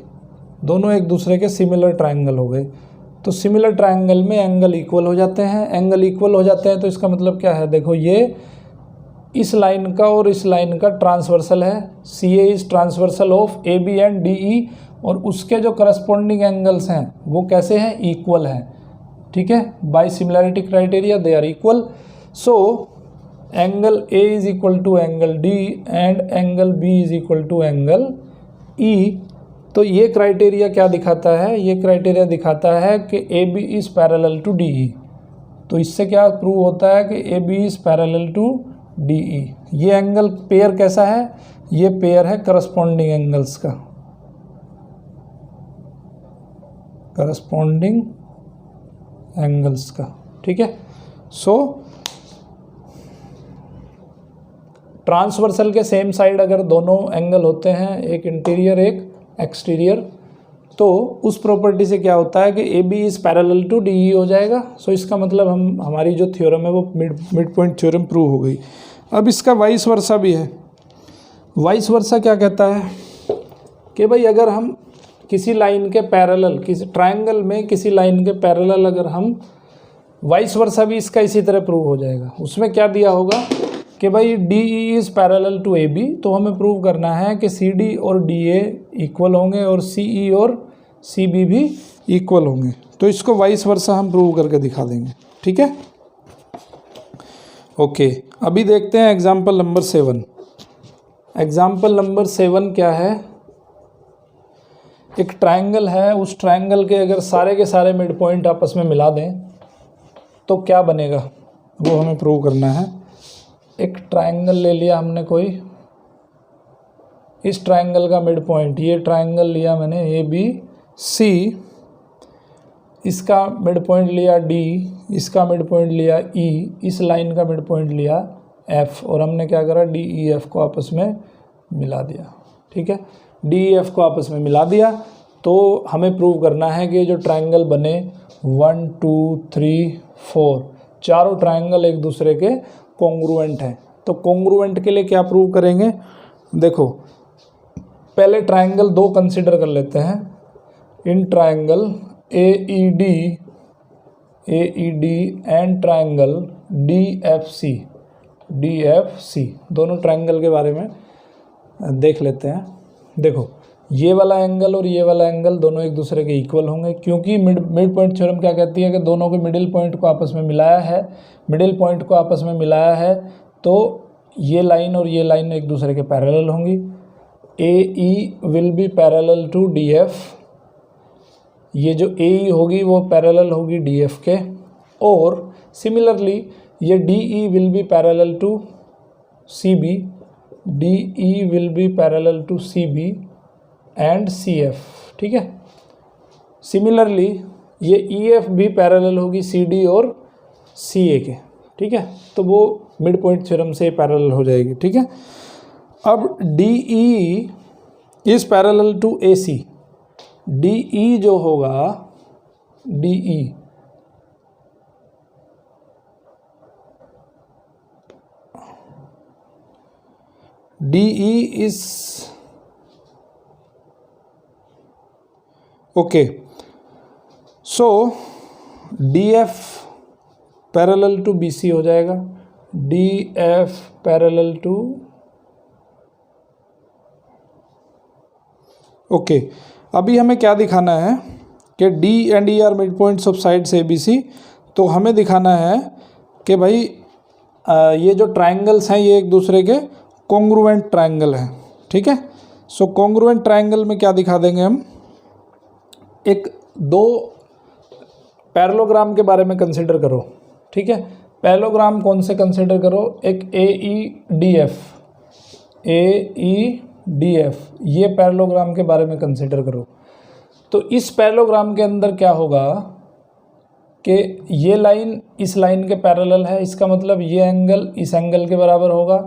दोनों एक दूसरे के सिमिलर ट्राइंगल हो गए। तो सिमिलर ट्राइंगल में एंगल इक्वल हो जाते हैं। एंगल इक्वल हो जाते हैं तो इसका मतलब क्या है? देखो, ये इस लाइन का और इस लाइन का ट्रांसवर्सल है। C A is transversal of A B and D E, और उसके जो करस्पॉन्डिंग एंगल्स हैं वो कैसे हैं? इक्वल हैं। ठीक है, by similarity criteria they are equal. So angle A is equal to angle D and angle B is equal to angle E. तो ये क्राइटेरिया क्या दिखाता है? ये क्राइटेरिया दिखाता है कि A B is parallel to D E. तो इससे क्या प्रूव होता है कि A B is parallel to D E. ये एंगल पेयर कैसा है? ये पेयर है करस्पॉन्डिंग एंगल्स का, करस्पॉन्डिंग एंगल्स का। ठीक है, सो ट्रांसवर्सल के सेम साइड अगर दोनों एंगल होते हैं, एक इंटीरियर एक एक्सटीरियर, तो उस प्रॉपर्टी से क्या होता है कि A B is parallel to D E हो जाएगा। सो इसका मतलब हमारी जो थ्योरम है वो मिड पॉइंट थ्योरम प्रूव हो गई। अब इसका वाइस वर्सा भी है। वाइस वर्सा क्या कहता है कि भाई अगर हम किसी लाइन के पैरेलल, किसी ट्रायंगल में किसी लाइन के पैरेलल अगर हम वाइस वर्सा भी इसका इसी तरह प्रूव हो जाएगा। उसमें क्या दिया होगा कि भाई D E is parallel to A B, तो हमें प्रूव करना है कि सी डी और डी ए इक्वल होंगे और सी ई और सी बी भी इक्वल होंगे। तो इसको वाइस वर्सा हम प्रूव करके दिखा देंगे, ठीक है। ओके, अभी देखते हैं एग्जाम्पल नंबर 7। एग्जाम्पल नंबर 7 क्या है, एक ट्रायंगल है, उस ट्रायंगल के अगर सारे के सारे मिड पॉइंट आपस में मिला दें तो क्या बनेगा, वो हमें प्रूव करना है। एक ट्रायंगल ले लिया हमने कोई, इस ट्रायंगल का मिड पॉइंट, ये ट्रायंगल लिया मैंने ए बी सी, इसका मिड पॉइंट लिया डी, इसका मिड पॉइंट लिया ई, इस लाइन का मिड पॉइंट लिया एफ, और हमने क्या करा, डी ई एफ को आपस में मिला दिया, ठीक है। डी ई एफ को आपस में मिला दिया तो हमें प्रूव करना है कि जो ट्रायंगल बने 1 2 3 4 चारों ट्रायंगल एक दूसरे के कॉन्ग्रुएंट हैं। तो कॉन्ग्रुएंट के लिए क्या प्रूव करेंगे, देखो पहले ट्रायंगल 2 कंसिडर कर लेते हैं। In triangle A E D and triangle D F C, दोनों ट्रायंगल के बारे में देख लेते हैं। देखो ये वाला एंगल और ये वाला एंगल दोनों एक दूसरे के इक्वल होंगे, क्योंकि मिड पॉइंट थ्योरम क्या कहती है कि दोनों के मिडिल पॉइंट को आपस में मिलाया है, तो ये लाइन और ये लाइन एक दूसरे के पैरेलल होंगी। A E will be parallel to D F, ये जो ए ई होगी वो पैरेलल होगी डी एफ के, और सिमिलरली ये D E will be parallel to C B, D E will be parallel to C B and C F, ठीक है। सिमिलरली ये ई एफ भी पैरेलल होगी सी डी और सी ए के, ठीक है। तो वो मिड पॉइंट थ्योरम से पैरेलल हो जाएगी, ठीक है। अब D E is parallel to A C, D E जो होगा, D E is okay, so D F parallel to B C हो जाएगा, D F parallel to okay. अभी हमें क्या दिखाना है कि D and E are mid points of sides A B C, तो हमें दिखाना है कि भाई ये जो ट्रायंगल्स हैं ये एक दूसरे के कॉन्ग्रुएंट ट्रायंगल हैं, ठीक है। सो कॉन्ग्रुएंट ट्रायंगल में क्या दिखा देंगे हम, एक 2 पैरेललोग्राम के बारे में कंसिडर करो, ठीक है। पैरेललोग्राम कौन से कंसिडर करो, एक ए ई डी एफ, ये पैरेललोग्राम के बारे में कंसिडर करो। तो इस पैरेललोग्राम के अंदर क्या होगा कि ये लाइन इस लाइन के पैरेलल है, इसका मतलब ये एंगल इस एंगल के बराबर होगा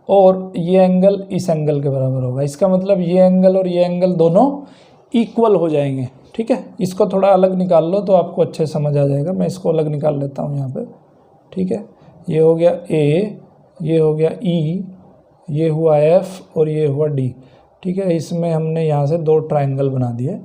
और ये एंगल इस एंगल के बराबर होगा। इसका मतलब ये एंगल और ये एंगल दोनों इक्वल हो जाएंगे, ठीक है। इसको थोड़ा अलग निकाल लो तो आपको अच्छे समझ आ जाएगा। मैं इसको अलग निकाल लेता हूँ यहाँ पे, ठीक है। ये हो गया ए, ये हो गया ई, ये हुआ एफ और ये हुआ डी, ठीक है। इसमें हमने यहाँ से 2 ट्रायंगल बना दिए।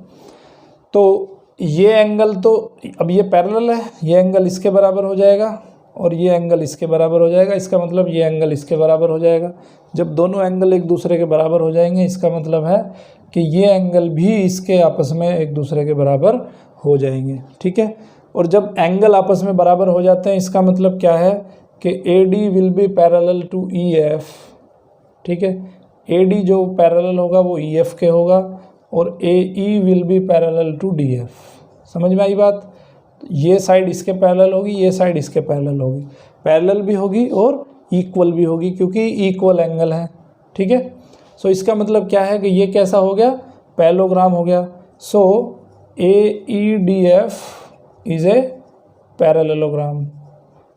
तो ये एंगल तो अब ये पैरेलल है, ये एंगल इसके बराबर हो जाएगा और ये एंगल इसके बराबर हो जाएगा। इसका मतलब ये एंगल इसके बराबर हो जाएगा। जब दोनों एंगल एक दूसरे के बराबर हो जाएंगे, इसका मतलब है कि ये एंगल भी इसके आपस में एक दूसरे के बराबर हो जाएंगे, ठीक है। और जब एंगल आपस में बराबर हो जाते हैं, इसका मतलब क्या है कि A D will be parallel to E F, ठीक है। ए डी जो पैरेलल होगा वो ई एफ के होगा और A E will be parallel to D F. समझ में आई बात? ये साइड इसके पैरेलल होगी, ये साइड इसके पैरेलल होगी, पैरेलल भी होगी और इक्वल भी होगी क्योंकि इक्वल एंगल है, ठीक है। सो इसका मतलब क्या है कि ये कैसा हो गया, पैरेललोग्राम हो गया। So A E D F is a parallelogram.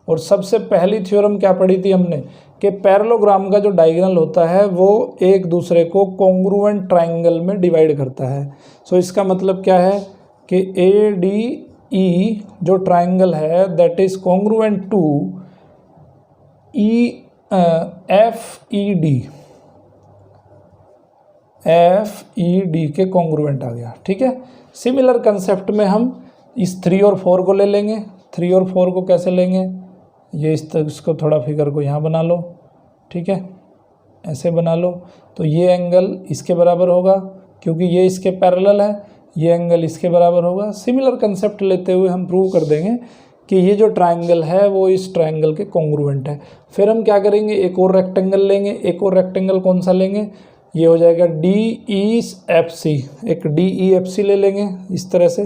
और सबसे पहली थ्योरम क्या पढ़ी थी हमने कि पैरेललोग्राम का जो डायगोनल होता है वो एक दूसरे को कॉन्ग्रुएंट ट्रायंगल में डिवाइड करता है। सो इसका मतलब क्या है कि ए डी ई जो ट्रायंगल है that is congruent to E F E D के कॉन्ग्रुएंट आ गया, ठीक है। सिमिलर कंसेप्ट में हम इस 3 और 4 को ले लेंगे। 3 और 4 को कैसे लेंगे, ये इसको थोड़ा फिगर को यहाँ बना लो, ठीक है, ऐसे बना लो। तो ये एंगल इसके बराबर होगा क्योंकि ये इसके पैरेलल है, ये एंगल इसके बराबर होगा। सिमिलर कंसेप्ट लेते हुए हम प्रूव कर देंगे कि ये जो ट्रायंगल है वो इस ट्रायंगल के कॉन्ग्रुएंट है। फिर हम क्या करेंगे, एक और रेक्टेंगल लेंगे। एक और रेक्टेंगल कौन सा लेंगे, ये हो जाएगा DEFC, एक DEFC ले लेंगे इस तरह से,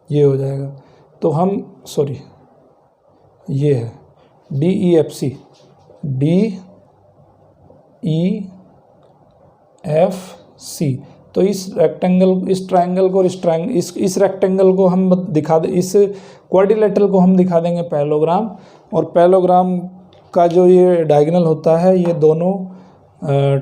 ये हो जाएगा। तो हम ये है DEFC, DEFC। तो इस रेक्टेंगल, इस ट्रायंगल को और इस रेक्टेंगल को हम दिखा दे, इस क्वाड्रिलेटरल को हम दिखा देंगे पैरेललोग्राम, और पैरेललोग्राम का जो ये डायगोनल होता है ये दोनों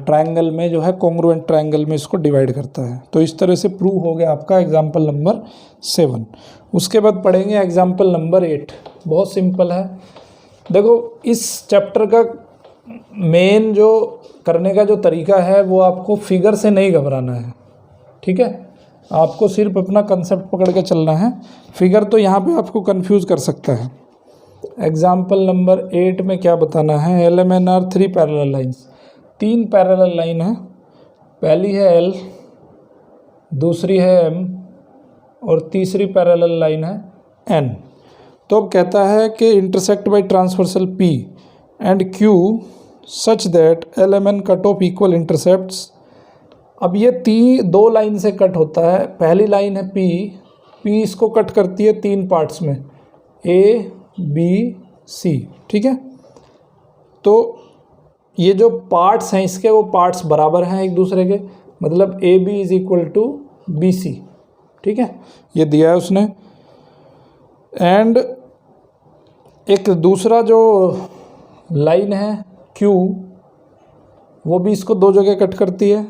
ट्रायंगल में जो है कॉन्ग्रुएंट ट्रायंगल में इसको डिवाइड करता है। तो इस तरह से प्रूव हो गया आपका एग्जाम्पल नंबर 7। उसके बाद पढ़ेंगे एग्जाम्पल नंबर 8। बहुत सिंपल है। देखो इस चैप्टर का मेन जो करने का जो तरीका है वो आपको फिगर से नहीं घबराना है, ठीक है, आपको सिर्फ अपना कंसेप्ट पकड़ के चलना है। फिगर तो यहाँ पे आपको कंफ्यूज कर सकता है। एग्जाम्पल नंबर 8 में क्या बताना है, LMNR 3 parallel lines, 3 parallel line है। पहली है L, दूसरी है M और तीसरी पैरेलल लाइन है N। तो अब कहता है कि intersect by transversal P and Q such that LMN cut off equal intercepts. अब ये 2 लाइन से कट होता है। पहली लाइन है P इसको कट करती है 3 पार्ट्स में, A B C, ठीक है। तो ये जो पार्ट्स हैं इसके, वो पार्ट्स बराबर हैं एक दूसरे के, मतलब AB is equal to BC, ठीक है, ये दिया है उसने। एंड एक दूसरा जो लाइन है Q, वो भी इसको 2 जगह कट करती है,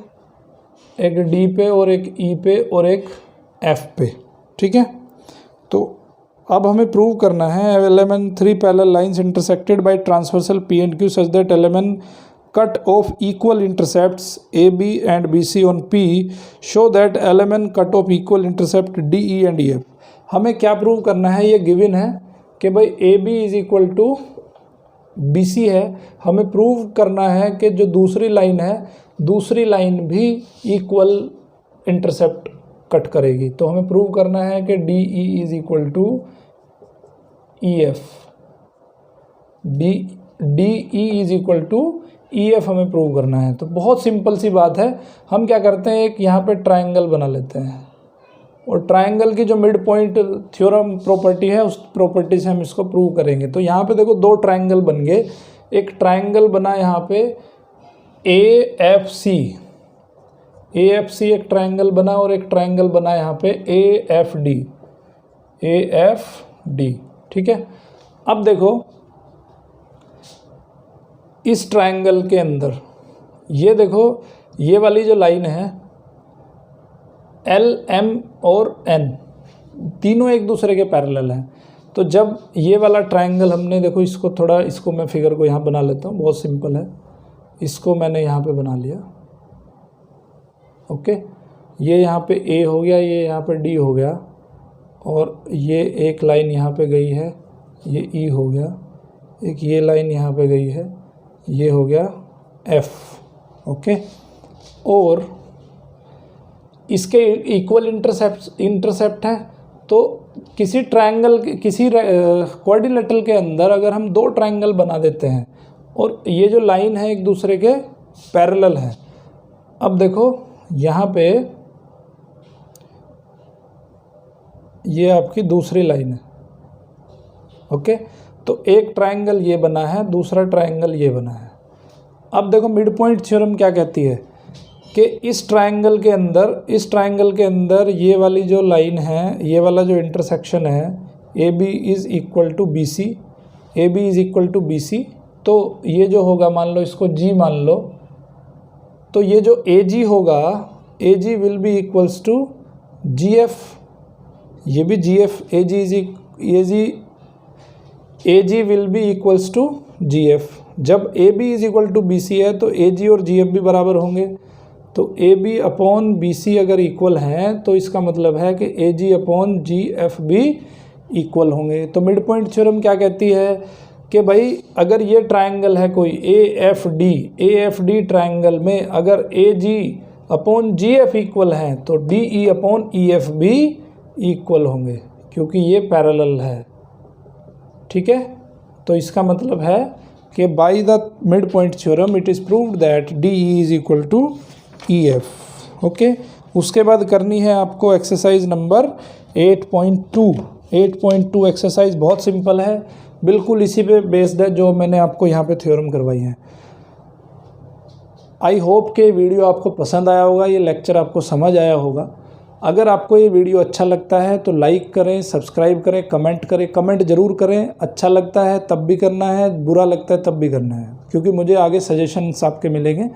एक D पे और एक E पे और एक F पे, ठीक है। तो अब हमें प्रूव करना है LMN 3 parallel lines intersected by transversal P and Q such that LMN cut off equal intercepts AB and BC on P show that LMN cut off equal intercept DE and EF। हमें क्या प्रूव करना है, ये गिवन है कि भाई AB is equal to BC है। हमें प्रूव करना है कि जो दूसरी लाइन है, दूसरी लाइन भी इक्वल इंटरसेप्ट कट करेगी। तो हमें प्रूव करना है कि DE is equal to EF, DE is equal to EF हमें प्रूव करना है। तो बहुत सिंपल सी बात है। हम क्या करते हैं, एक यहाँ पे ट्रायंगल बना लेते हैं और ट्रायंगल की जो मिड पॉइंट थ्योरम प्रॉपर्टी है उस प्रॉपर्टी से हम इसको प्रूव करेंगे। तो यहाँ पे देखो 2 ट्रायंगल बन गए। एक ट्रायंगल बना यहाँ पे AFC एक ट्रायंगल बना, और एक ट्रायंगल बना यहाँ पे AFD, ठीक है। अब देखो इस ट्रायंगल के अंदर ये देखो, ये वाली जो लाइन है L, M और N तीनों एक दूसरे के पैरेलल हैं। तो जब ये वाला ट्रायंगल हमने, देखो इसको थोड़ा, इसको मैं फिगर को यहाँ बना लेता हूँ, बहुत सिंपल है। इसको मैंने यहाँ पे बना लिया, ओके। ये यहाँ पे A हो गया, ये यहाँ पे D हो गया, और ये एक लाइन यहाँ पे गई है, ये E हो गया, एक ये लाइन यहाँ पे गई है, ये हो गया F, ओके। और इसके इक्वल इंटरसेप्ट है। तो किसी ट्रायंगल, किसी क्वाड्रिलेटरल के अंदर अगर हम 2 ट्रायंगल बना देते हैं और ये जो लाइन है एक दूसरे के पैरेलल है। अब देखो यहाँ पे ये आपकी दूसरी लाइन है, ओके। तो एक ट्रायंगल ये बना है, दूसरा ट्रायंगल ये बना है। अब देखो मिड पॉइंट थ्योरम क्या कहती है कि इस ट्रायंगल के अंदर ये वाली जो लाइन है, ये वाला जो इंटरसेक्शन है, AB is equal to BC, तो ये जो होगा, मान लो इसको G मान लो, तो ये जो AG होगा, AG will be equals to GF, ये भी GF, AG will be equals to GF। जब AB is equal to BC है तो AG और GF भी बराबर होंगे। तो A B upon B C अगर इक्वल हैं तो इसका मतलब है कि A G upon G F भी इक्वल होंगे। तो मिड पॉइंट थ्योरम क्या कहती है कि भाई अगर ये ट्रायंगल है कोई ए एफ डी ट्रायंगल में अगर ए G upon G F equal हैं तो D E upon E F भी इक्वल होंगे, क्योंकि ये पैरेलल है। ठीक है, तो इसका मतलब है कि by the mid point theorem it is proved that D E is equal to E F. Okay, उसके बाद करनी है आपको एक्सरसाइज नंबर 8.2 एक्सरसाइज बहुत सिंपल है, बिल्कुल इसी पे बेस्ड है जो मैंने आपको यहाँ पे थ्योरम करवाई है। आई होप कि वीडियो आपको पसंद आया होगा, ये लेक्चर आपको समझ आया होगा। अगर आपको ये वीडियो अच्छा लगता है तो लाइक करें, सब्सक्राइब करें, कमेंट करें। कमेंट ज़रूर करें, अच्छा लगता है तब भी करना है, बुरा लगता है तब भी करना है, क्योंकि मुझे आगे सजेशंस आपके मिलेंगे।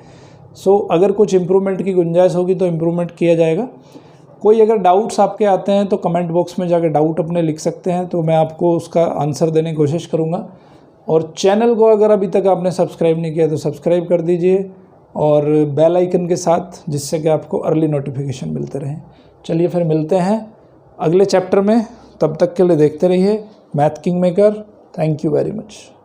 सो अगर कुछ इम्प्रूवमेंट की गुंजाइश होगी तो इम्प्रूवमेंट किया जाएगा। कोई अगर डाउट्स आपके आते हैं तो कमेंट बॉक्स में जाकर डाउट अपने लिख सकते हैं, तो मैं आपको उसका आंसर देने की कोशिश करूँगा। और चैनल को अगर अभी तक आपने सब्सक्राइब नहीं किया तो सब्सक्राइब कर दीजिए और बेल आइकन के साथ, जिससे कि आपको अर्ली नोटिफिकेशन मिलते रहें। चलिए फिर मिलते हैं अगले चैप्टर में, तब तक के लिए देखते रहिए math king maker. Thank you very much.